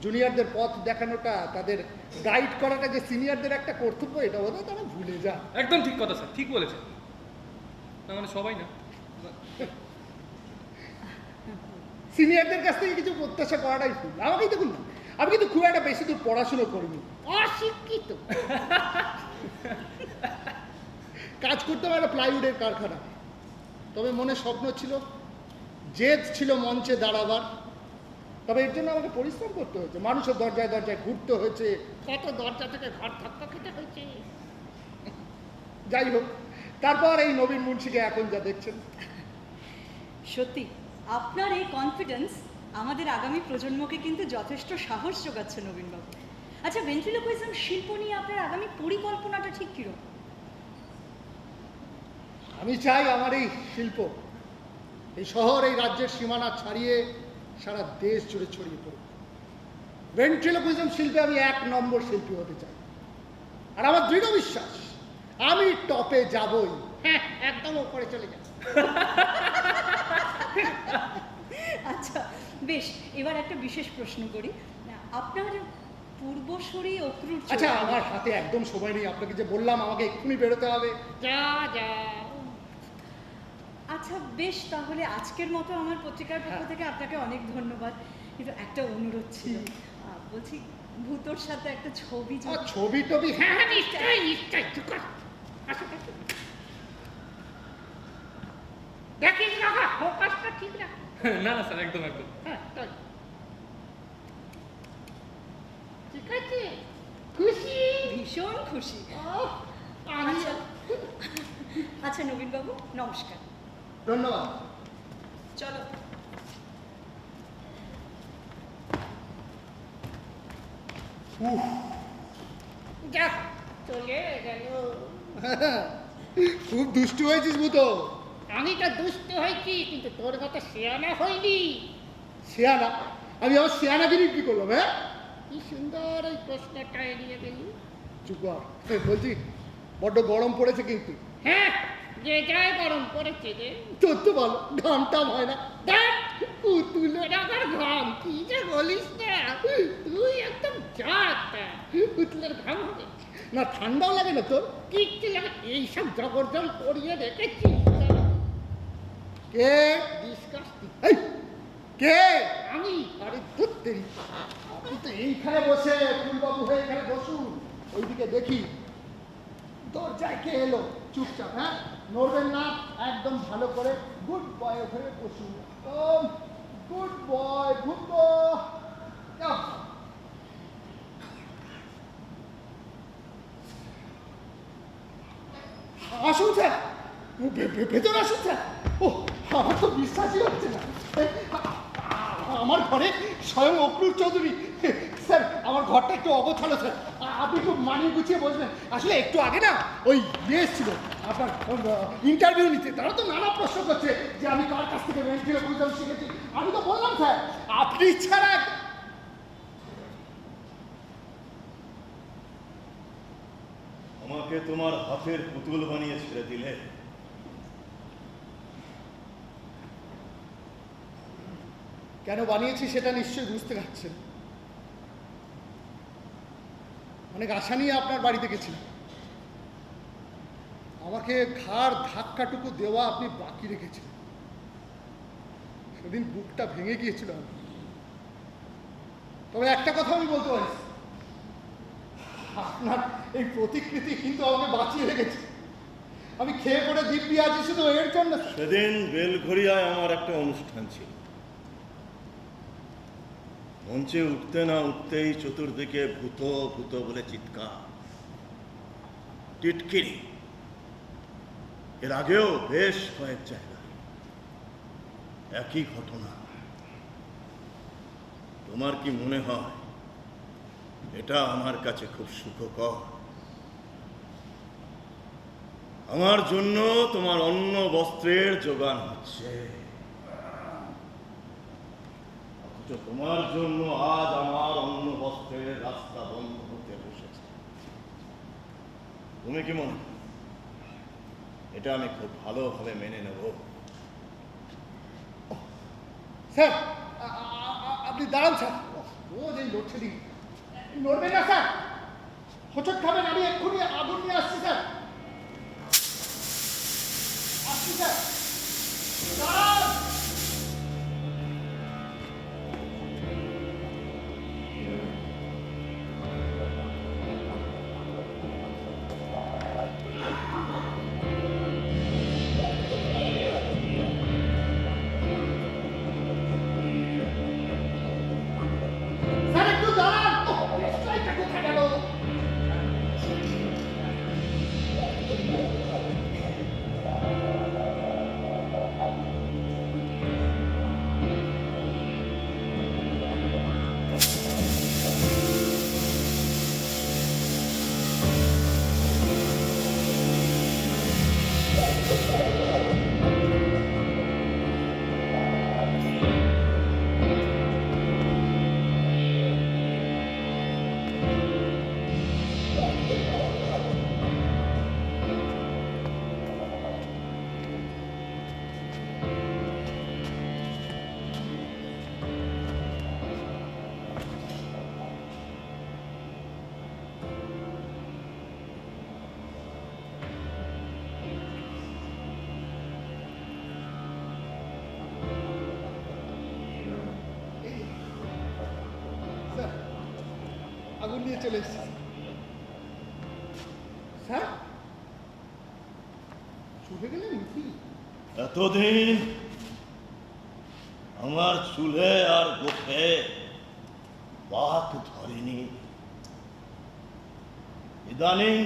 S4: জুনিয়রদের পথ দেখানোটা, তাদের গাইড করাটা যে সিনিয়রদের একটা কর্তব্য, এটা বোধহয় তারা ভুলে যায়।
S6: একদম ঠিক কথা স্যার, ঠিক বলেছেন। না মানে সবাই না,
S4: সিনিয়রদের কাছ থেকে কিছু প্রত্যাশা করাটাই ভুল। আমাকেই দেখুন না, আমি কিন্তু খুব একটা বেশি দূর পড়াশুনো করিনি,
S3: অশিক্ষিত।
S4: কাজ করতাম একটা প্লাইউডের কারখানা। তবে মনে স্বপ্ন ছিল, জেদ ছিল মঞ্চে দাঁড়াবার। তবে এর জন্য আমাকে পরিশ্রম করতে হয়েছে, মানুষের দরজায় দরজায় ঘুরতে হয়েছে, কত দরজা থেকে ঘর ধাক্কা খেতে হয়েছে। যাই হোক, তারপর এই নবীন মুন্সিকে এখন যা দেখছেন।
S1: সত্যি আপনার এই কনফিডেন্স আমাদের আগামী প্রজন্মকে কিন্তু যথেষ্ট সাহস যোগাচ্ছে নবীনবাবু। আচ্ছা, ভেন্ট্রিলোকুইজম শিল্প নিয়ে আপনার আগামী পরিকল্পনাটা ঠিক কিরকম?
S4: আমি চাই আমার এই শিল্প এই শহর, এই রাজ্যের সীমানা ছাড়িয়ে সারা দেশ জুড়ে ছড়িয়ে পড়ুক। ভেন্ট্রিলোকুইজম শিল্পে আমি 1 নম্বর শিল্পী হতে চাই। আর আমার দৃঢ় বিশ্বাস আমি টপে যাবই। হ্যাঁ, একদম উপরে চলে যাব।
S1: আচ্ছা বেশ, এবার একটা বিশেষ প্রশ্ন করি। আপনার পূর্বসূরি অক্রুর
S4: আচ্ছা, আমার হাতে একদম সময় নেই, আপনাকে যে বললাম আমাকে এক্ষুনি বেরোতে হবে।
S3: যা যা।
S1: আচ্ছা বেশ, তাহলে আজকের মতো আমার পত্রিকার পক্ষ থেকে আপনাকে অনেক ধন্যবাদ। কিন্তু একটা অনুরোধ ছিল, বলছি ভূতোর সাথে একটা ছবি
S4: আর ছবি টবি?
S3: হ্যাঁ হ্যাঁ, নিশ্চয়ই নিশ্চয়ই। চুকার আসো আসো। দেখিস না, ফোকাসটা ঠিক রাখ।
S6: না না স্যার, একদম একদম।
S3: হ্যাঁ, তাই। ঠিক আছে, খুশি?
S1: ভীষণ খুশি।
S3: আমি
S1: আচ্ছা আচ্ছা নবীনবাবু, নমস্কার।
S4: ধন্যবাদ।
S1: চলো।
S3: যা চলে গেল।
S4: খুব দুষ্টু হয়েছিস ভূতো।
S3: আমি তো দুষ্ট হয়েছি, কিন্তু তোর মতো শেয়ানা হয়নি।
S4: শিয়ানা? আমি আমার শিয়ানাগিরি কি করলাম? হ্যাঁ,
S3: কি সুন্দর ওই প্রশ্নটা এড়িয়ে গেলি।
S4: চুপ কর। বলছি বড্ড গরম পড়েছে কিন্তু।
S3: হ্যাঁ, যে যায় গরম পড়েছে রে।
S4: তোর তো ভালো ঘামটা হয় না।
S3: দেখ পুতুলের আবার ঘাম, কি যে বলিস না, তুই একদম জাত। পুতুলের ঘাম হবে
S4: না, ঠান্ডাও লাগে না তোর?
S3: কিচ্ছু লাগে, এইসব জবরদম পরিয়ে রেখেছিস।
S4: কে?
S3: ডিসকাস্টিং।
S4: এই কে?
S3: আমি
S4: আরে ধুর তেরি, আপনি তো এইখানে বসে ফুলবাবু হয়ে এখানে বসুন, ওইদিকে দেখি দরজায় কে এলো। চুপচাপ, হ্যাঁ, নড়বেন না, একদম ভালো করে গুড বয় হয়ে বসুন। Good boy Bhuto. আসুন স্যার, ভেতরে আসুন স্যার। ও, আমার তো বিশ্বাসই হচ্ছে না। আমার ঘরে স্বয়ং অক্রুর চৌধুরী। স্যার, আমার ঘরটা একটু অগোছালো স্যার, আপনি একটু মানিয়ে গুছিয়ে বসবেন। আসলে একটু আগে না ওই ইয়ে এসেছিল আপনার ইন্টারভিউ নিতে, তারা তো নানা প্রশ্ন করছে যে আমি কার কাছ থেকে ভেন্ট্রিলোকুইজম শিখেছি। আমি তো বললাম স্যার আপনি ছাড়া।
S2: আমাকে তোমার হাতের পুতুল বানিয়ে ছেড়ে দিলে।
S4: কেন বানিয়েছি সেটা নিশ্চয়ই বুঝতে পারছেন। অনেক আশা নিয়ে আপনার বাড়িতে গেছিলাম, আমাকে ঘাড় ধাক্কাটুকু দেওয়া আপনি বাকি রেখেছেন। সেদিন বুকটা ভেঙে গিয়েছিল আমার। তবে একটা কথা আমি বলতে পারি, আপনার এই প্রতিকৃতি কিন্তু আমাকে বাঁচিয়ে রেখেছে। আমি খেয়ে পড়ে দিব্যি আছি শুধু এর জন্য।
S2: সেদিন বেলঘড়িয়ায় আমার একটা অনুষ্ঠান ছিল। মঞ্চে উঠতে না উঠতেই চতুর্দিকে ভূত ভূত বলে চিৎকার, টিটকিরি। এর আগেও বেশ কয়েক জায়গায় একই ঘটনা। তোমার কি মনে হয় এটা আমার কাছে খুব সুখকর? আমার জন্য তোমার অন্ন বস্ত্রের যোগান হচ্ছে, অথচ তোমার জন্য আজ আমার অন্ন বস্ত্রের রাস্তা বন্ধ হতে বসেছে। তুমি কি মনে হয় এটা আমি খুব ভালোভাবে মেনে নেব?
S4: স্যার, আপনি দাঁড়ান স্যার। রোজ এই লোডশেডিং। নড়বেন না স্যার, হোঁচট খাবেন। আমি এক্ষুনি আগুন নিয়ে আসছি স্যার। আসছি স্যার, দাঁড়ান। নিয়ে চলে এসেছি। স্যার চলে গেলেন কি?
S2: এতদিন আমার চুলে আর গোফে বাক ধরেনি, ইদানিং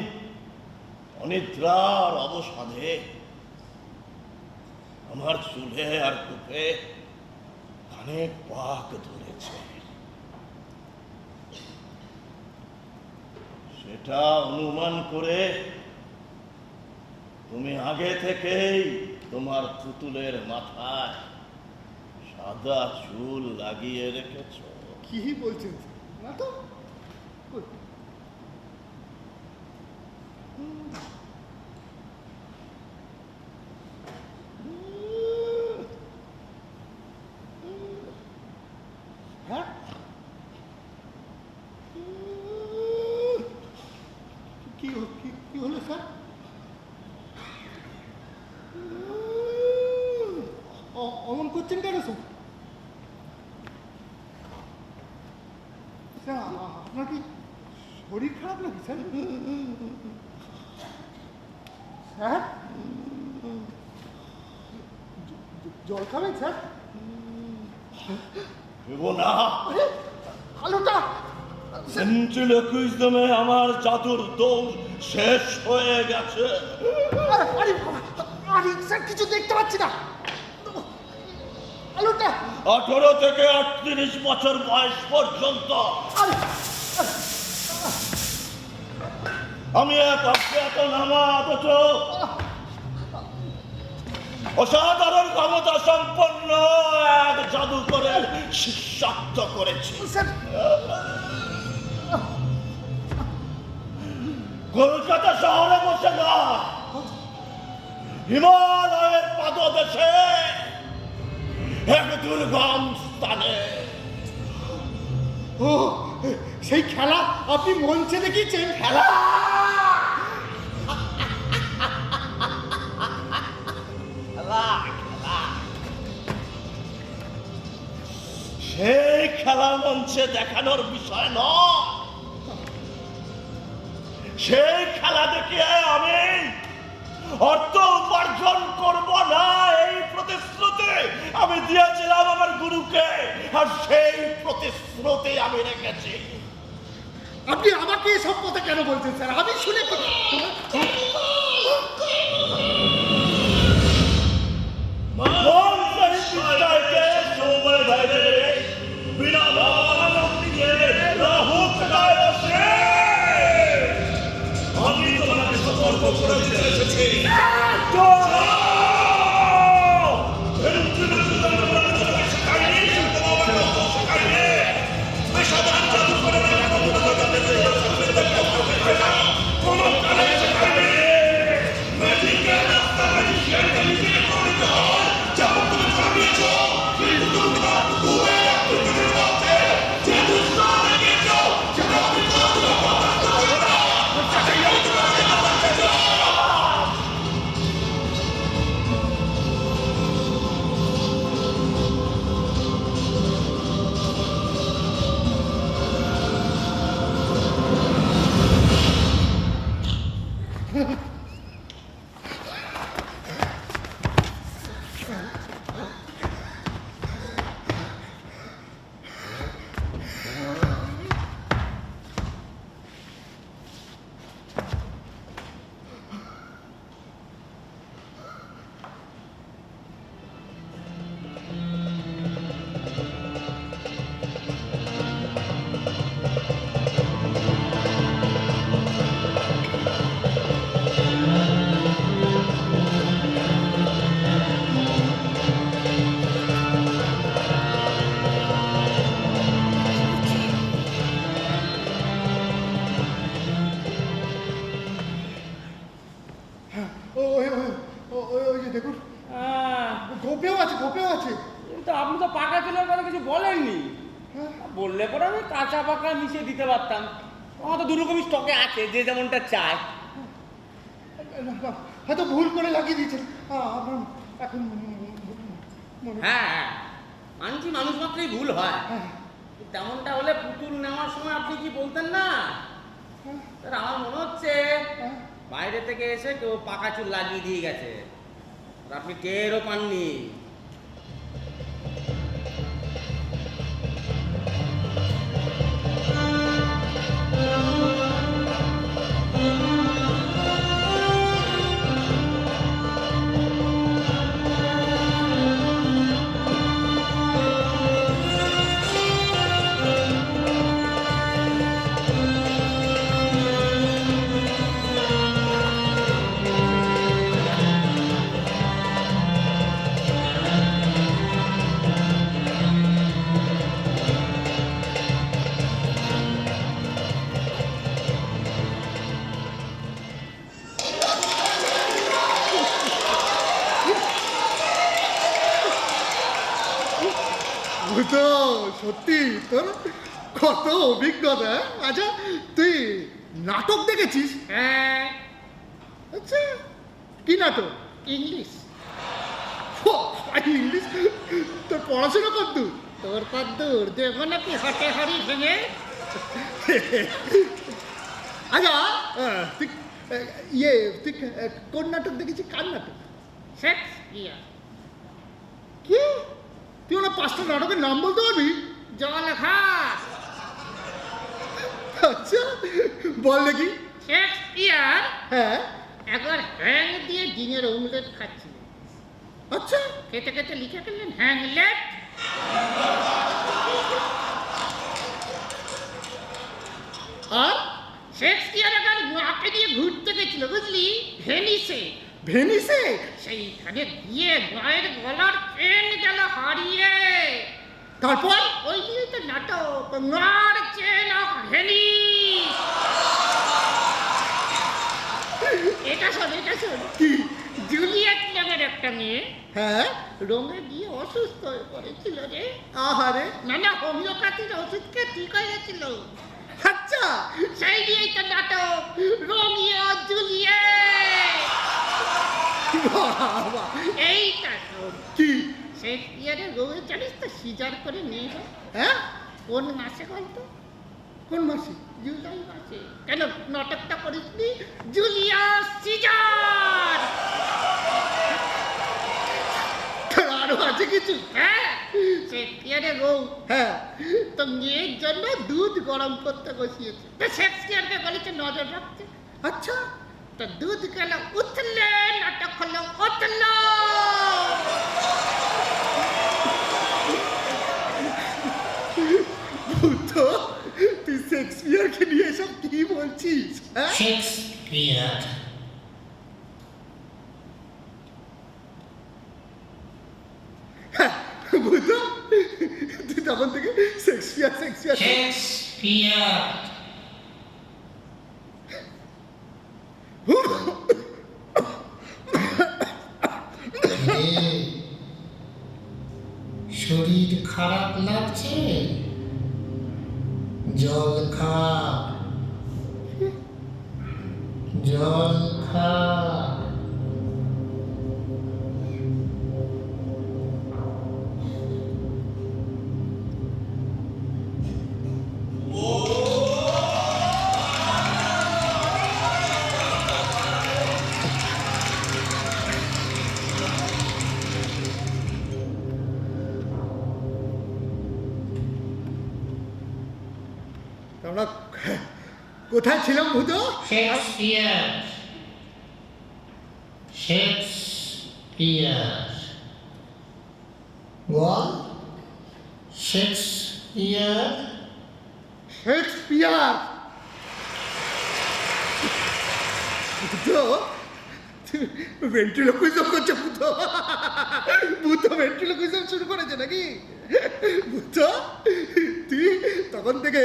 S2: অনিদ্রার অবসাদে আমার চুলে আর গোফে কানে পাক ধরেছে। সেটা অনুমান করে তুমি আগে থেকেই তোমার পুতুলের মাথায় সাদা চুল লাগিয়ে রেখেছ।
S4: কি বলছেন না তো? কই? হ্যাঁ কি হলো স্যার? অমন করছেন কেন স্যার? স্যার আপনার কি শরীর খারাপ নাকি স্যার? স্যার জল খাবেন স্যার?
S2: ভেবো না,
S4: আরে আলোটা
S2: ভেন্ট্রিলোকুইজমে আমার জাদুর দৌড় শেষ হয়ে গেছে।
S4: আরে আরে স্যার কিছু দেখতে পাচ্ছি না। আলোটা
S2: 18 থেকে 38 বছর বয়স পর্যন্ত
S4: আরে
S2: আমি এক অজ্ঞাতনামা অথচ অসাধারণ ক্ষমতা সম্পন্ন এক জাদুকরের শিষ্যত্ব করেছি।
S4: স্যার
S2: কলকাতা শহরে বসে না, হিমালয়ের পাদদেশে এক দুর্গম স্থানে।
S4: ও সেই খেলা আপনি মঞ্চে দেখিয়েছেন?
S2: খেলা সেই খেলা মঞ্চে দেখানোর বিষয় নয়। সেই খেলা দেখিয়ে আমি অর্থ উপার্জন করব না, এই প্রতিশ্রুতি আমি দিয়েছিলাম আমার গুরুকে, আর সেই প্রতিশ্রুতি আমি রেখেছি।
S4: আপনি আমাকে এসব কথা কেন বলছেন স্যার? আমি শুনে
S2: আমি তোমাকে সতর্ক করে দিতে এসেছি।
S4: দেখুন গোপেও আছে, গোপেও আছে।
S3: কিন্তু আপনি তো পাকা চুলের কথা কিছু বলেননি। বললে পরে আমি কাঁচা পাকা মিশিয়ে দিতে পারতাম। আমার তো দুরকমই স্টকে আছে, যে যেমনটা চায়।
S4: হয়তো ভুল করে লাগিয়ে দিয়েছেন। আপনার এখন
S3: হ্যাঁ মানছি, মানুষ মাত্রই ভুল হয়। তেমনটা হলে পুতুল নেওয়ার সময় আপনি কি বলতেন না? স্যার আমার মনে হচ্ছে বাইরে থেকে এসে কেউ পাকা চুল লাগিয়ে দিয়ে গেছে, আর আপনি টেরও পাননি।
S4: তো সত্যি তোর কত অভিজ্ঞতা। আচ্ছা তুই নাটক দেখেছিস?
S3: হ্যাঁ,
S4: আচ্ছা কি নাটক?
S3: ইংলিশ।
S4: ইংলিশ? তোর পড়াশোনা কত?
S3: তোর কদ্দূর দেবো নাকি হটে হরি ভেঙে?
S4: আচ্ছা তুই তুই কোন নাটক দেখেছিস? কার নাটক?
S3: শেক্সপিয়ার।
S4: কি তুই ওনা 5টা নাটকের নাম বলতে পারবি?
S3: জলখাস।
S4: আচ্ছা বল দেখি।
S3: শেক্সপিয়ার
S4: হ্যাঁ
S3: একবার হ্যাং দিয়ে ডিমের অমলেট খাচ্ছিল,
S4: আচ্ছা
S3: খেতে খেতে লিখে ফেললেন হ্যাংলেট।
S4: আর
S3: শেক্সপিয়ার একবার মাকে নিয়ে ঘুরতে গেছিল বুঝলি, ভেনিসে।
S4: ভেনিসে?
S3: সেইখানে গিয়ে মায়ের গলার চেন গেল হারিয়ে।
S4: তারপর?
S3: ওই নিয়ে তো নাটক মার চেন অফ ভেনিস। এটা শোন, এটা শোন।
S4: কি?
S3: জুলিয়েট নামের একটা মেয়ে
S4: হ্যাঁ
S3: রোমে গিয়ে অসুস্থ হয়ে পড়েছিল রে।
S4: আহারে
S3: না হোমিওপ্যাথির ওষুধ খেয়ে ঠিক হয়ে গেছিল।
S4: আচ্ছা
S3: সেই নিয়েই তো নাটক রোমিও জুলিয়েট।
S4: বাবা
S3: এইটা শোন।
S4: কি?
S3: শেক্সপিয়ারের রোমে জানিস তো সিজার করে নিয়ে যায়।
S4: হ্যাঁ
S3: কোন মাসে বলতো?
S4: কোন মাসে?
S3: জুলাই মাসে। কেন নাটকটা করিসনি? Julius Caesar.
S4: আরো আছে কিছু?
S3: হ্যাঁ, শেক্সপিয়ারের বউ
S4: হ্যাঁ
S3: তো মেয়ের জন্য দুধ গরম করতে বসিয়েছে, তো শেক্সপিয়ারকে বলেছে নজর রাখতে।
S4: আচ্ছা
S3: তো দুধ গেল উঠলে, নাটক হলো উঠলো।
S4: তো তুই শেক্সপিয়ারকে নিয়ে এসব কি বলছিস? হ্যাঁ
S7: শেক্সপিয়ার
S4: বুঝ তুই তখন থেকে শেক্সপিয়ার শেক্সপিয়ার
S7: শেক্সপিয়ার শরীর খারাপ লাগছে? জল খা, জল খা।
S4: আমরা কোথায় ছিলাম ভূত?
S7: শেক্সপিয়ার, শেক্সপিয়ার বল। শেক্সপিয়ার
S4: শেক্সপিয়ার ভেন্ট্রিলোকুইজম করছে ভূত। ভূত ভেন্ট্রিলোকুইজম শুরু করেছে নাকি? ভূত তুই তখন থেকে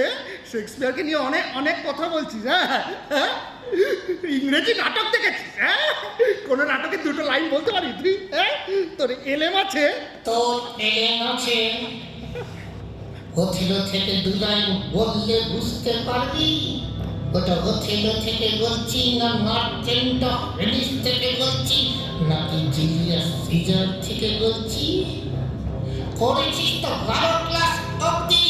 S4: শেক্সপিয়ারকে নিয়ে অনেক অনেক কথা বলছিস। হ্যাঁ ইংরেজি নাটক দেখেছিস? হ্যাঁ কোনো নাটকে 2টো লাইন বলতে পারি তুই? হ্যাঁ তোর এলেম আছে?
S7: তোর এলেন আছে? ওথেলো থেকে 2 লাইন বললে বুঝতে পারবি ওটা ওথেলো থেকে বলছি না মার্চেন্ট অফ ভেনিস থেকে বলছি নাকি জুলিয়াস সিজার থেকে বলছি। করেছিস তো 12 ক্লাস অবধি,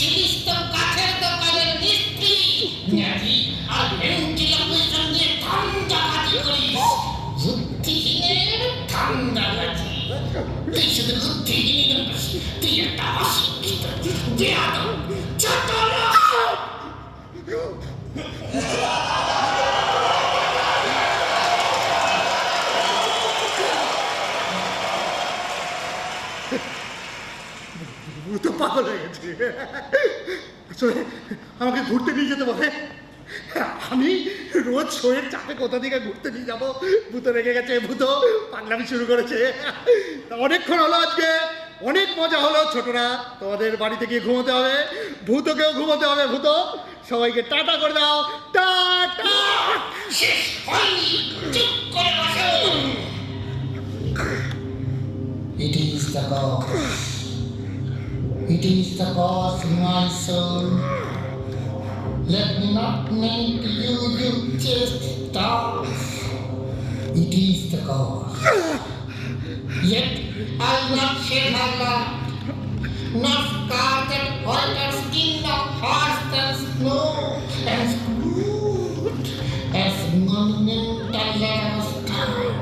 S7: ছিলিস তো কাঠের দোকানের মিস্ত্রি নাকি আর ভেন্টিলেশন দিয়ে ঠান্ডাবাজি করিস বুদ্ধিহীনের ঠান্ডাবাজি তুই শুধু বুদ্ধিহীন তুই একটা অশিক্ষিত বেয়াদব ছোট লোক
S4: ও তো পাগল হয়ে গেছে। আসলে আমাকে ঘুরতে নিয়ে যেতে বলে, আমি রোজ শোয়ের চাপে কোথা থেকে ঘুরতে নিয়ে যাবো। ভূত রেগে গেছে, ভূত পাগলামি শুরু করেছে। তা অনেকক্ষণ হলো, আজকে অনেক মজা হলো। ছোটরা তোমাদের বাড়িতে গিয়ে ঘুমোতে হবে, ভূতকেও ঘুমোতে হবে। ভূত সবাইকে টাটা করে দাও, টাটা।
S7: শেষ হয়নি চুপ করে বসুন It is the cause. It is the cause, my soul. Let me not make you just stop. It is the cause. Yet I'll not shed my blood, not scar that whiter skin of hearts than snow, and smooth as monumental letters time.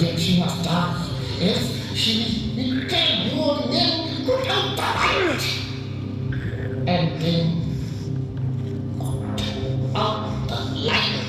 S7: Yet she must die. Yes, she became more than put out the light. And then put out the light.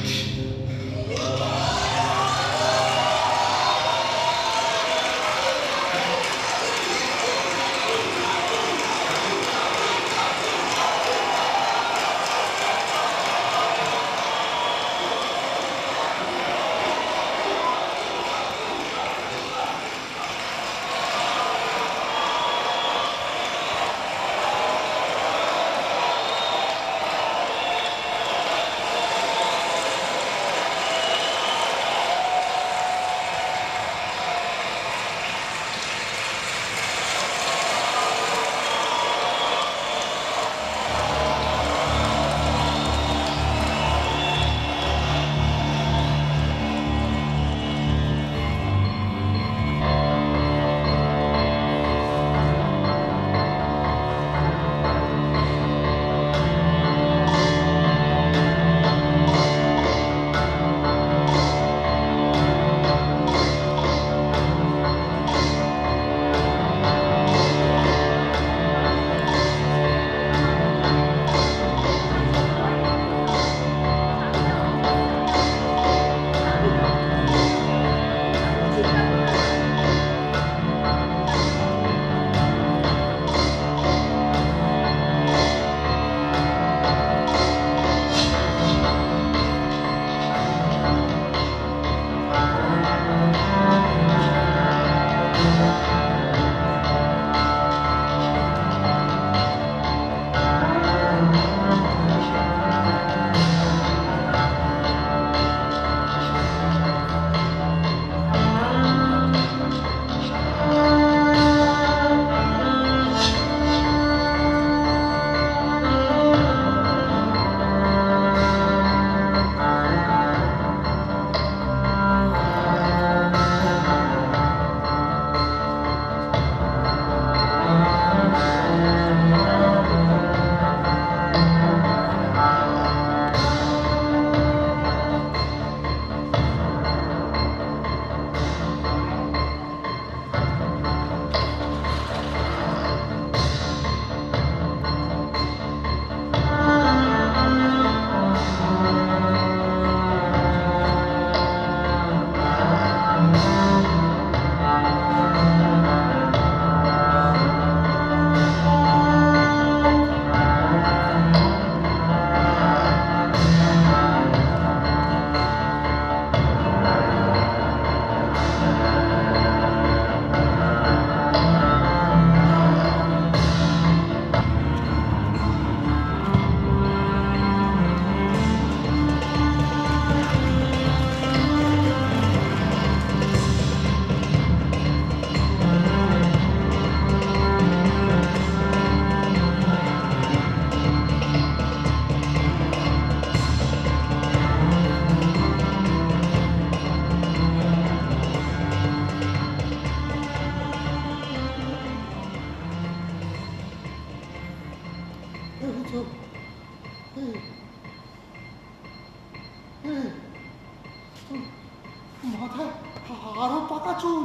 S4: গাঢ় পাকা চুল।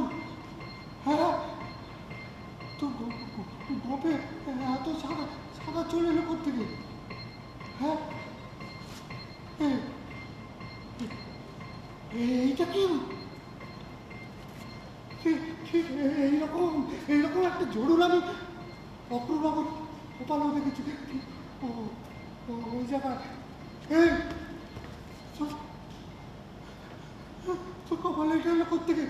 S4: হ্যাঁ, তো গোপে এত সাদা সাদা চুল এলো কোত্থেকে? হ্যাঁ, এইটা কি? এইরকম একটা জরুর আমি অপূর্বাবুর ওপালেও দেখেছি। ওই জায়গায় তো কপালে এটা এলো কোত্থেকে?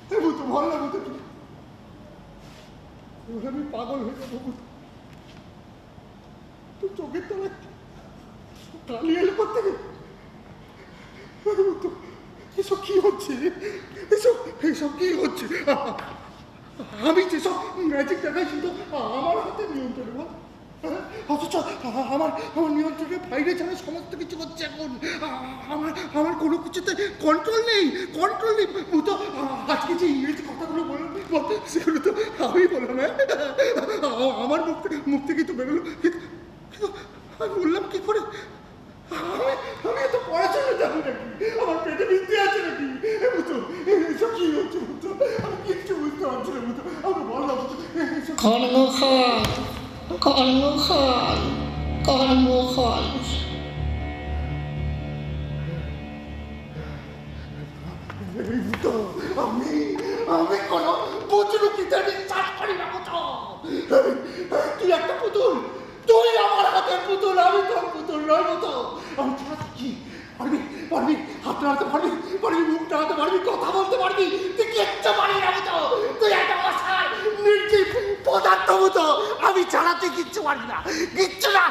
S4: তো ভালো লাগো তো, আমি পাগল হয়ে যাবো। তো চোখের তলায় কালি এলো কোত্থেকে? এসব কি হচ্ছে? এসব কি হচ্ছে? আমি যেসব ম্যাজিক দেখাইছি তো আমার হাতে নিয়ন্ত্রণ, অথচ আমার নিয়ন্ত্রণের বাইরে ছাড়া সমস্ত কিছু হচ্ছে এখন। আমার কোনো কিছুতে কন্ট্রোল নেই। তো আজকে যে ইংরেজি কথাগুলো বললাম সেগুলো তো আমি বললাম। হ্যাঁ, আমার মুখ থেকে তো বেরোলো, কিন্তু আমি বললাম কি করে? আমি এত পড়াশোনা জানি নাকি? আমার পেটে বিদ্যে আছে নাকি? বুঝতো এসব কি হচ্ছে? বুঝতো আমি কিচ্ছু বুঝতে পারছি না। বুঝতো আমি বললাম
S7: কর্মফল।
S4: আমি কোনো বুজরুকিতে বিশ্বাস করি না। তুই একটা পুতুল, তুই আমার হাতের পুতুল, আমি তোর পুতুল নয়। মতো আমি ছাড়া কি পারবি? হাত নাড়াতে পারবি, মুখ নাড়াতে পারবি, কথা বলতে পারবি, তুই কিচ্ছু পারি না। মতো তুই একটা অসার নির্জীব পদার্থ। মতো আমি ছাড়া তুই কিচ্ছু পারবি না, কিচ্ছু না।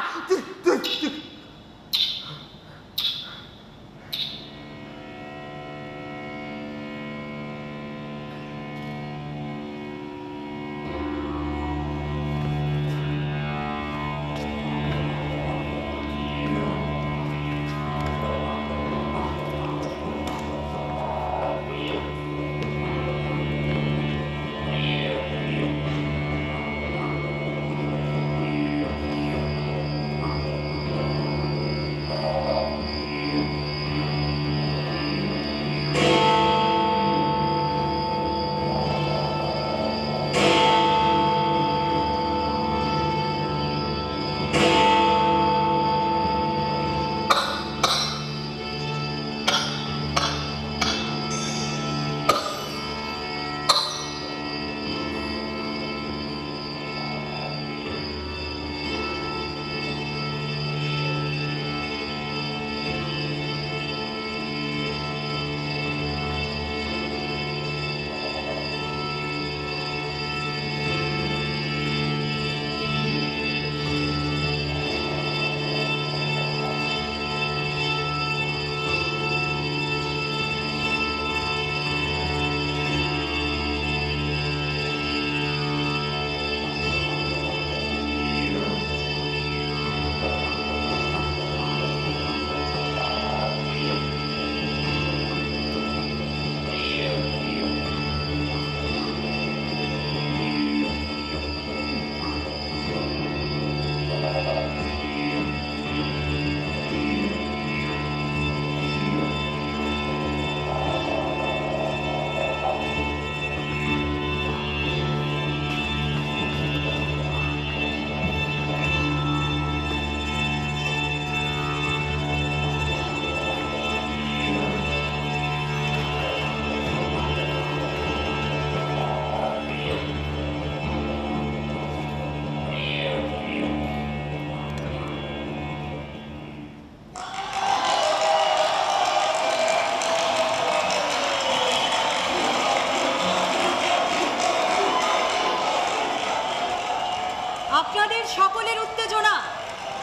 S1: আপনাদের সকলের উত্তেজনা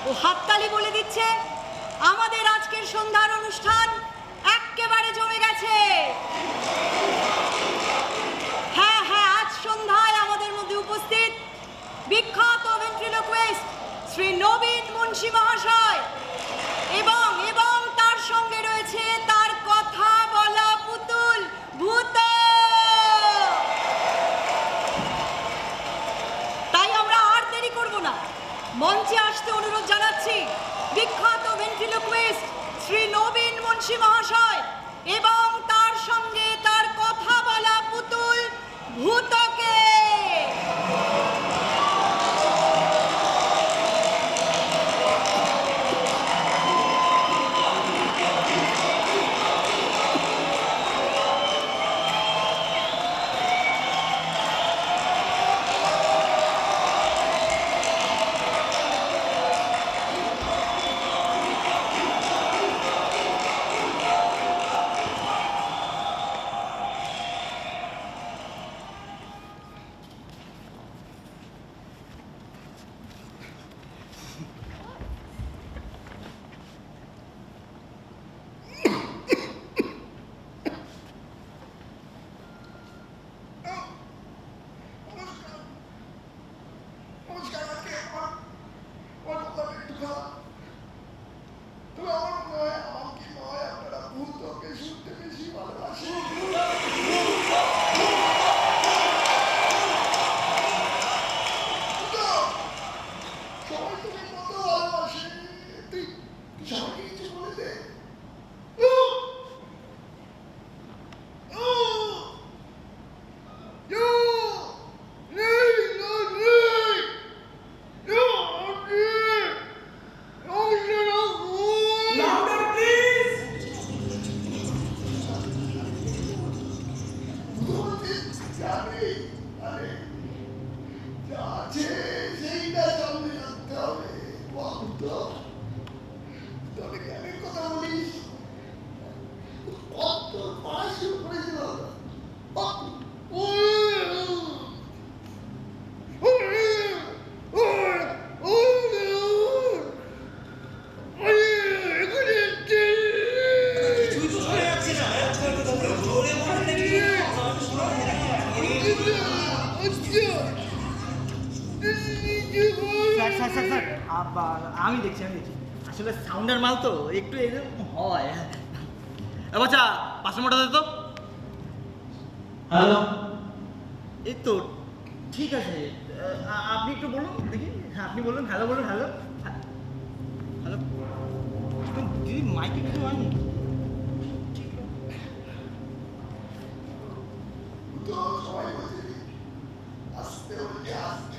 S1: ও হাততালি বলে দিচ্ছে আমাদের আজকের সন্ধ্যার অনুষ্ঠান একেবারে জমে গেছে। হ্যাঁ, আজ সন্ধ্যায় আমাদের মধ্যে উপস্থিত বিখ্যাত ভেন্ট্রিলোকুইস্ট শ্রী নবীন মুন্সি মহাশয় এবং তার সঙ্গে রয়েছে তার কথা বলা পুতুল ভূত। তাই আমরা আর দেরি করব না, মঞ্চে আসতে অনুরোধ জানাচ্ছি বিখ্যাত ভেন্ট্রিলোকুইস্ট শ্রী নবীন মুন্সি মহাশয় এবং তার সঙ্গে
S4: আরে আরে যা আছে সেইটা সামনে রাখতে হবে। তবে জ্ঞানের কথা বলিস, কত পড়াশুনো করেছিল
S5: স্যার স্যার স্যার স্যার আমি দেখছি আসলে সাউন্ডের মাল তো একটু এরকম হয়। বাচ্চা পাশের মোটা দে তো। হ্যালো, এই তো ঠিক আছে। আপনি একটু বলুন দেখি। হ্যাঁ আপনি বলুন, হ্যালো বলুন। হ্যালো হ্যালো দিদি, মাইকে কিছু হয়নি।
S4: সবাই বলছে আস্তে হচ্ছে আস্তে।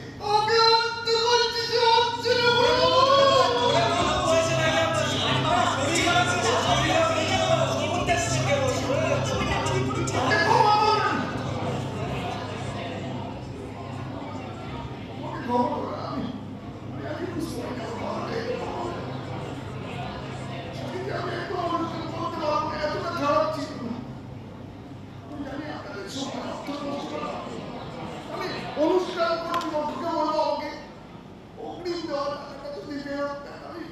S4: অনুষ্ঠান কর্তৃপক্ষকে বলবো আমাকে অগ্রিম দেওয়ার টাকাটা যদি ফেরত দেন আমি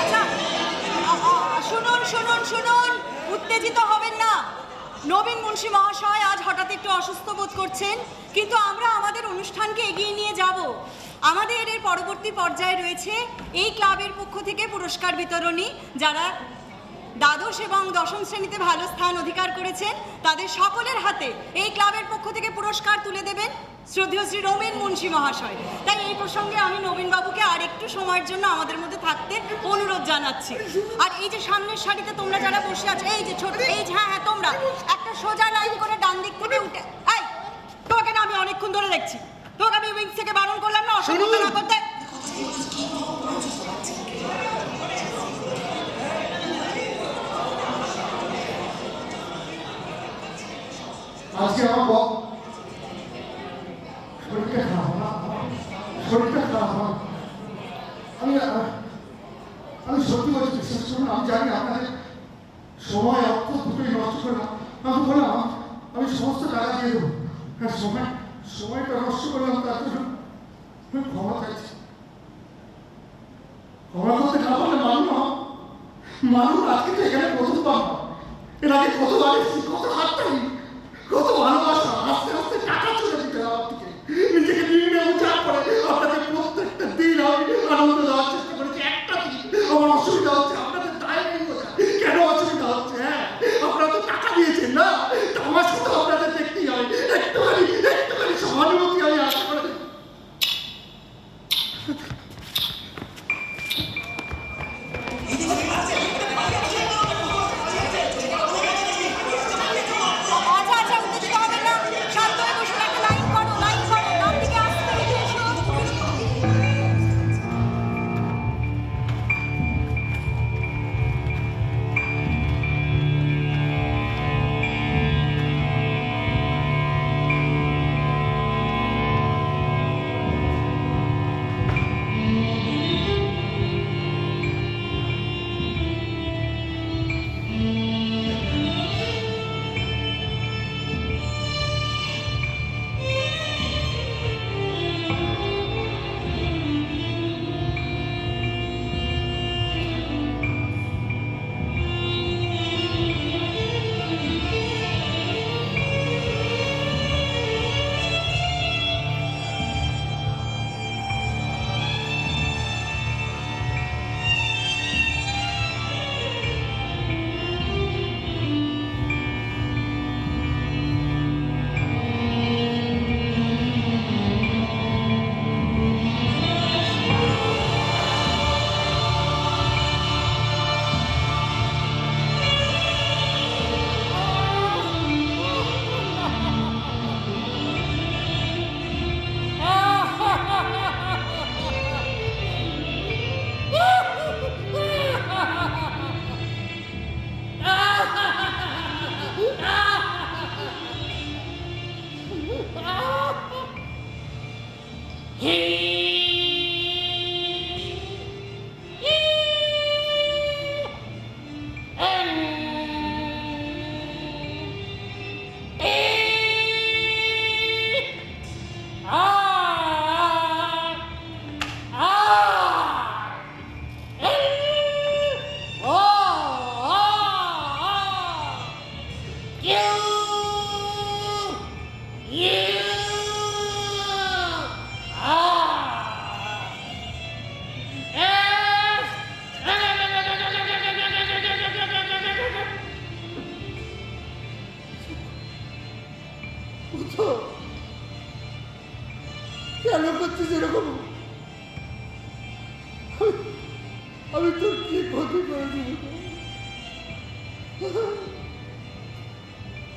S1: আচ্ছা, শুনুন, উত্তেজিত হবেন না। নবীন মুন্সি মহাশয় আজ হঠাৎ একটু অসুস্থ বোধ করছেন, কিন্তু আমরা আমাদের অনুষ্ঠানকে এগিয়ে নিয়ে যাব। আমাদের এর পরবর্তী পর্যায়ে রয়েছে এই ক্লাবের পক্ষ থেকে পুরস্কার বিতরণী। যারা দ্বাদশ এবং দশম শ্রেণীতে ভালো স্থান অধিকার করেছেন তাদের সকলের হাতে এই ক্লাবের পক্ষ থেকে পুরস্কার তুলে দেবেন শ্রদ্ধেয় শ্রী নবীন মুন্সি মহাশয়। তাই এই প্রসঙ্গে আমি নবীনবাবুকে আর একটু সময়ের জন্য আমাদের মধ্যে থাকতে অনুরোধ জানাচ্ছি। আর এই যে সামনের সারিতে তোমরা যারা বসে আছো, এই যে ছোট, এই যে হ্যাঁ তোমরা একটা সোজা লাইন করে ডান দিক থেকে উঠে, এই তোমাকে না আমি অনেকক্ষণ ধরে দেখছি, তোমাকে আমি উইংস থেকে বারণ করলাম না অসুবিধা না করতে।
S4: আজকে আমার শরীরটা খারাপ। আমি সত্যি বলছি, বিশ্বাস করুন, আমি জানি আপনাদের সময় অর্থ দুটোই নষ্ট করে না। আমি বললাম আমি সমস্ত টাকা দিয়ে দেবো। হ্যাঁ, সময়টা নষ্ট করলাম, তার জন্য আমি ক্ষমা চাইছি। ক্ষমা করতে না পারলে মানুষ আজকে তো এখানে প্রথম পাবো। এর আগে কতবার এসেছি, কত হাততালি, কত ভালোবাসা, আস্তে আস্তে টাকা চলে দিতে হবে থেকে নিজেকে নির্ণয় উচ্চার করে আপনাদের প্রত্যেকটা দিন আমি আনন্দ দেওয়ার চেষ্টা করেছি। একটা দিন আমার অসুবিধা হচ্ছে, আপনাদের দায় নেই বোঝা কেন অসুবিধা হচ্ছে। হ্যাঁ, আপনারা তো টাকা দিয়েছেন না, আমার সাথে আপনাদের দেখতেই হবে। একটুখানি সহানুভূতি আমি আশা করে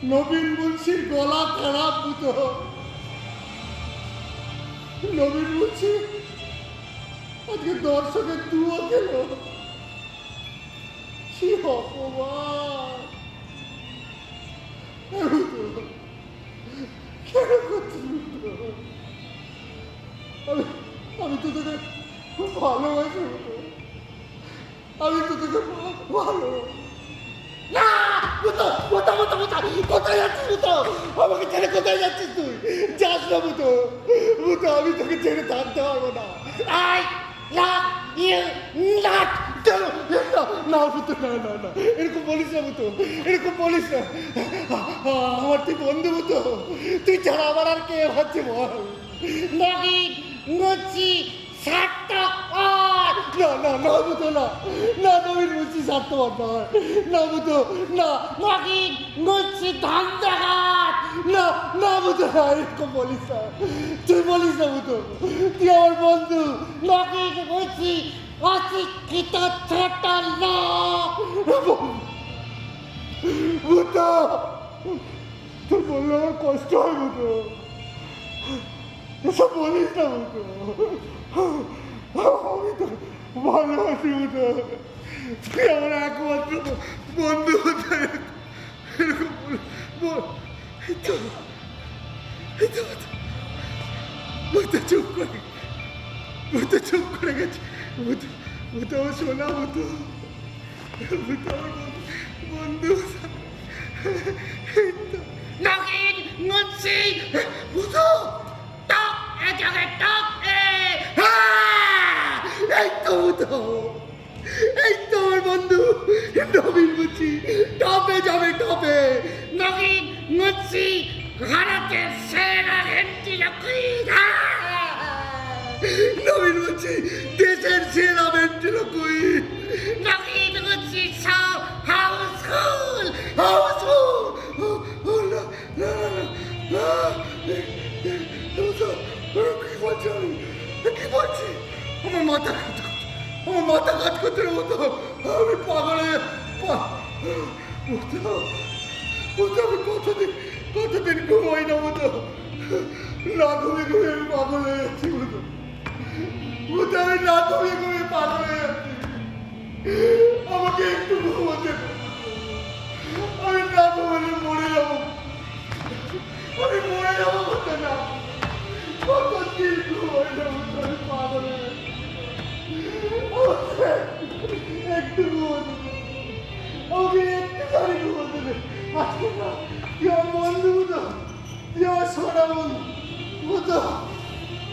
S4: নবীন মুন্সির গলা খারাপ বুতো। নবীন মুন্সি আজকে দর্শকের দুয়ো গেল। কি অপমান! কেন করছিস বুতো? আমি তো তোকে খুব ভালোবাসি বুতো। আমি তো তোকে ভালো। না বুতো, বুতো, বুতো, বুতো, কোথায় যাচ্ছিস বুতো? আমাকে ছেড়ে কোথায় যাচ্ছিস তুই? যাস না বুতো। বুতো, আমি তোকে ছেড়ে থাকতে পারবো না। I love you not. না বুতো, না না না, এরকম বলিস না বুতো, এরকম বলিস না। আমার তুই বন্ধু বুতো, তুই ছাড়া আমার আর কে হচ্ছে বল? নগিন মুচি স্বার্থপর। না না না বুতো, না না, নবীন মুচি স্বার্থপর নয়। না বুতো, না। নগিন মুচি ধান্দাঘাত। না না বুতো, না, এরকম বলিস না, তুই বলিস না বুতো, তুই আমার বন্ধু। নগিন মুচি অশিক্ষিত ছোট লোক। বুতো, তুই বললে আমার কষ্ট হয় বুতো, এসব বলিস না বুতো। আমি তো ভালোবাসি বুতো, তুই আমার একমাত্র বন্ধু বুতো। এরকম বুতো চুপ করে, বুতো চুপ করে গেছে। বুতো, বুতো আমার শোনা বুতো, বুতো আমার বন্ধু। নগিন মুন্সি বুতো, টক এ জায়গা টক এ। এই তো বুতো, এই তো আমার বন্ধু নবীন মুন্সি টপে যাবে, টপে। নগিন মুন্সি ভারতের সেরা ভেন্ট্রিলোকুইস্ট। নবীন মুন্সি দেশের সেরা ভেন্ট্রিলোকুইস্ট। নগিন মুন্সি সব হাউসফুল, হাউসফুল। না না না, কি বলছি আমি, কি বলছি? আমার মাথা কাজ করছে, আমার মাথা কাজ করতে রে বুতো। আমি পাগলে বুতো, বুতো, আমি কতদিন ঘুমাই না বুতো। না ঘুমিয়ে ঘুমিয়ে আমি পাগল হয়ে যাচ্ছি বুতো। বুতো, আমি না ঘুমিয়ে ঘুমিয়ে পাগল হয়ে যাচ্ছি। আমাকে একটু ঘুমোতে দে। আমি না ঘুমালে মরে যাবো, আমি মরে যাবো বুতো। না, কতদিন ঘুমাই না বুতো, আমি পাগল হয়ে যাচ্ছি। একটু ঘুমোতে দে, আমাকে একটুখানি ঘুমোতে দে। আজকে না, তুই আমার বন্ধু বুতো, তুই আমার সোনা বন্ধু বুতো।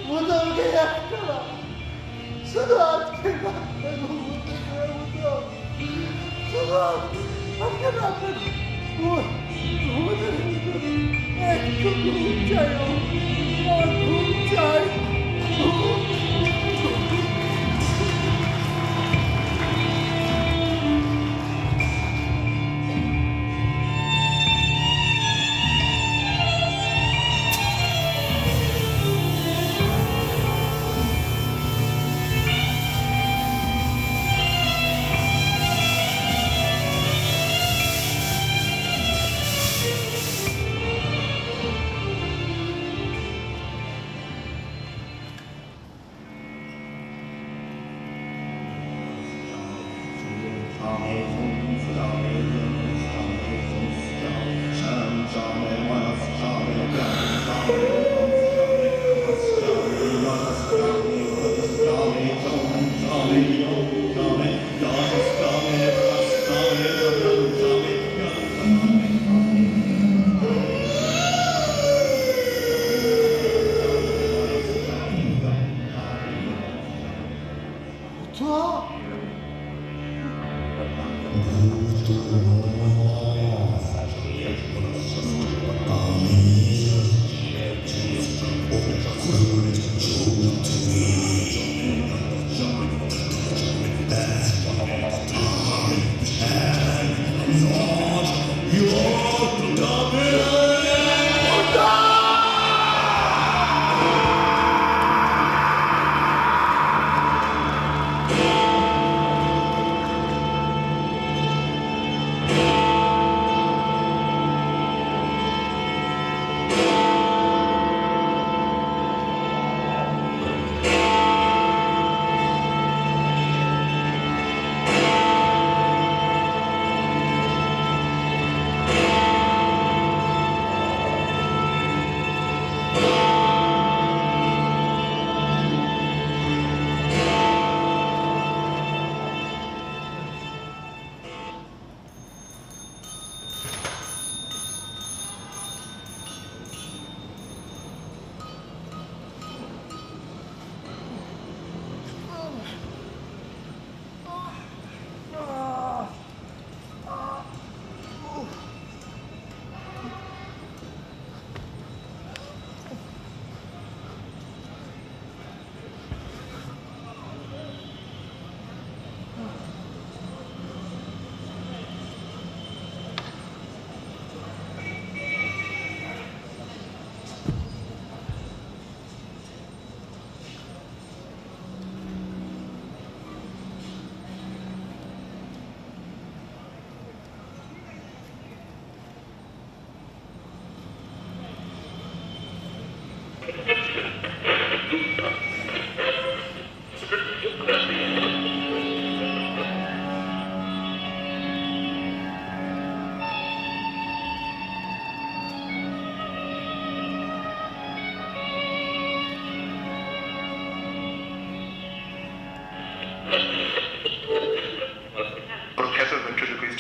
S4: বুতো, আমাকে একটা না, শুধু আজকে রাতটা ঘুমোতে দে বুতো। শুধু আজকে রাতটা ঘুমোতে দে বুতো। একটু ঘুম চাই আমার, ঘুম চাই, ঘুম।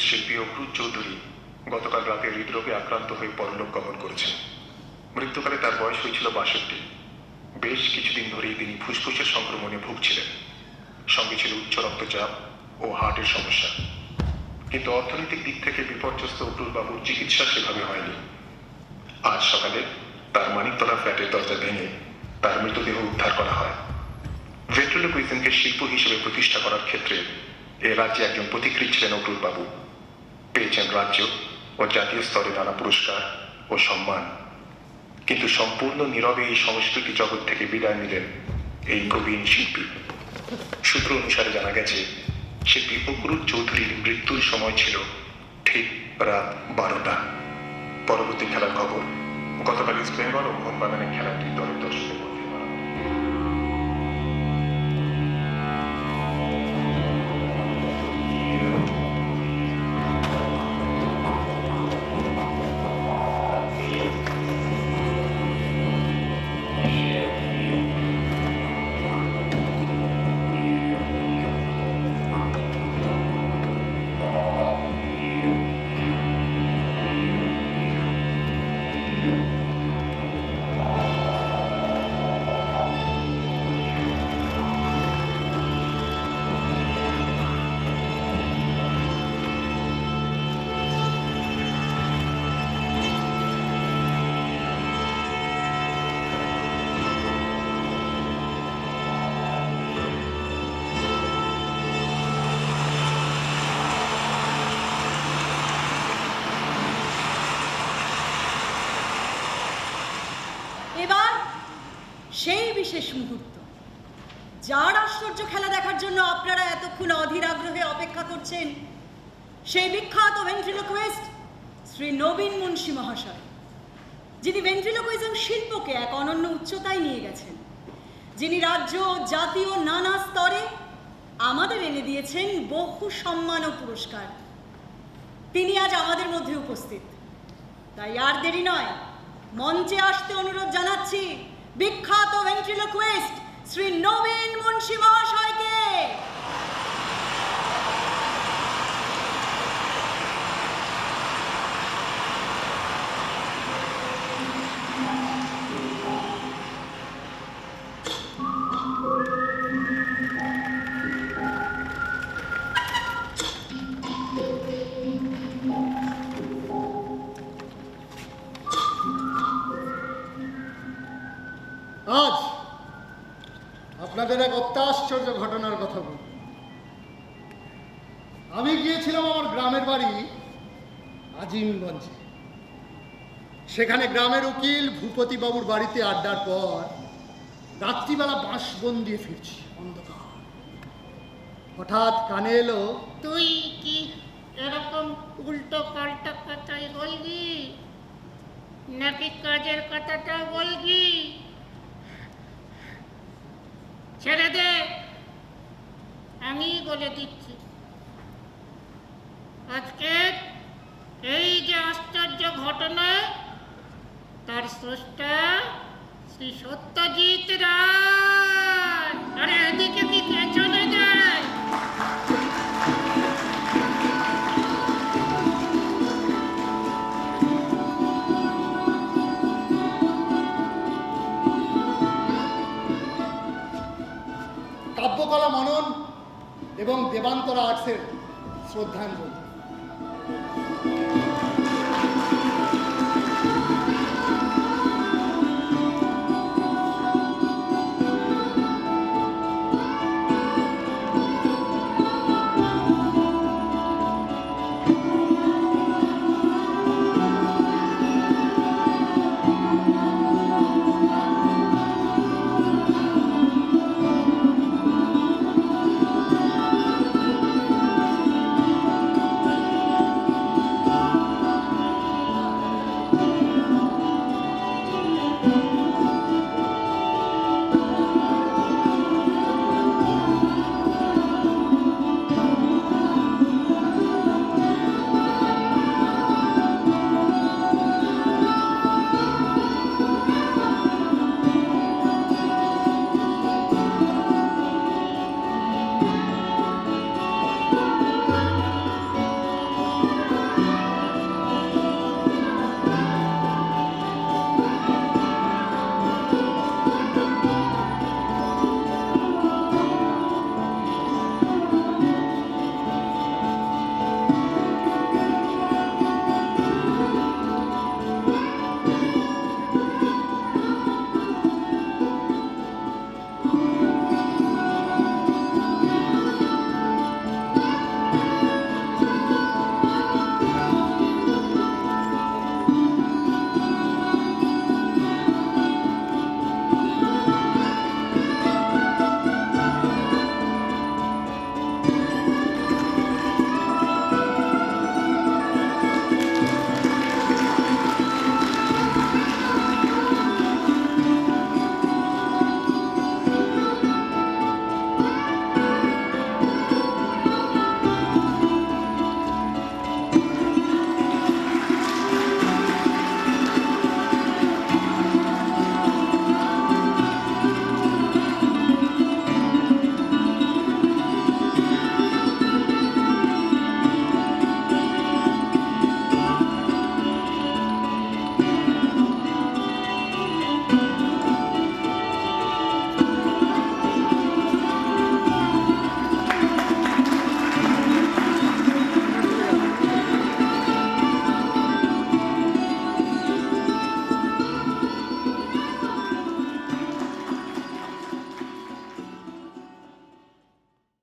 S8: শিল্পী অক্রুর চৌধুরী গতকাল রাতে হৃদরোগে আক্রান্ত হয়ে পরলোক গমন করেছেন। মৃত্যুকালে তার বয়স হয়েছিল 62। বেশ কিছুদিন ধরেই তিনি ফুসফুসের সংক্রমণে ভুগছিলেন, সঙ্গে ছিল উচ্চ রক্তচাপ ও হার্টের সমস্যা। কিন্তু অর্থনৈতিক দিক থেকে বিপর্যস্ত অক্রুর বাবুর চিকিৎসা সেভাবে হয়নি। আজ সকালে তার মানিকতলা ফ্ল্যাটের দরজা ভেঙে তার মৃতদেহ উদ্ধার করা হয়। ভেন্ট্রিলোকুইজমকে শিল্প হিসেবে প্রতিষ্ঠা করার ক্ষেত্রে এ রাজ্যে একজন পথিকৃৎ ছিলেন অক্রুর বাবু। পেয়েছেন রাজ্য ও জাতীয় স্তরে নানা পুরস্কার ও সম্মান, কিন্তু সম্পূর্ণ নীরবে এই সংস্কৃতি জগৎ থেকে বিদায় নিলেন এই প্রবীণ শিল্পী। সূত্র অনুসারে জানা গেছে, শিল্পী অক্রুর চৌধুরীর মৃত্যুর সময় ছিল ঠিক রাত 12টা। পরবর্তী খেলার খবর, গতকাল ইস্ট বেঙ্গল ও মোহনবাগানের খেলাটি দলের দর্শকের মধ্যে
S1: এবার সেই বিশেষ মুহূর্ত, যার আশ্চর্য খেলা দেখার জন্য আপনারা এতক্ষণ অধীর আগ্রহে অপেক্ষা করছেন, সেই বিখ্যাত ভেন্ট্রিলোকুইস্ট শ্রী নবীন মুন্সী মহাশয়, যিনি ভেন্ট্রিলোকুইজম শিল্পকে এক অনন্য উচ্চতায় নিয়ে গেছেন, যিনি রাজ্য জাতীয় নানা স্তরে আমাদের এনে দিয়েছেন বহু সম্মান ও পুরস্কার, তিনি আজ আমাদের মধ্যে উপস্থিত। তাই আর দেরি নয়, মঞ্চে আসতে অনুরোধ জানাচ্ছি বিখ্যাত ভেন্ট্রিলোকুইস্ট শ্রী নবীন মুন্সী মহাশয়কে।
S4: আজ আপনাদের এক অত্যাশ্চর্য ঘটনার কথা বলব। আমি গিয়েছিলাম আমার গ্রামের বাড়ি আজিমগঞ্জে। সেখানে গ্রামের উকিল ভূপতি বাবুর বাড়িতে আড্ডার পর রাত্রিবেলা বাঁশবন দিয়ে ফিরছি, অন্ধকার। হঠাৎ কানে এলো,
S7: তুই কি এরকম উল্টো পাল্টা কথাই বলবি নাকি কাজের কথাটা বলবি? ছেড়ে দে, আমি বলে দিচ্ছি। আজকে এই যে আশ্চর্য ঘটনা, তার স্রষ্টা শ্রী সত্যজিৎ রায়। আরে এদিকে কি চলে যায়?
S4: কাব্যকলা মনন এবং দেবান্তরা আর্টসের শ্রদ্ধাঞ্জলি।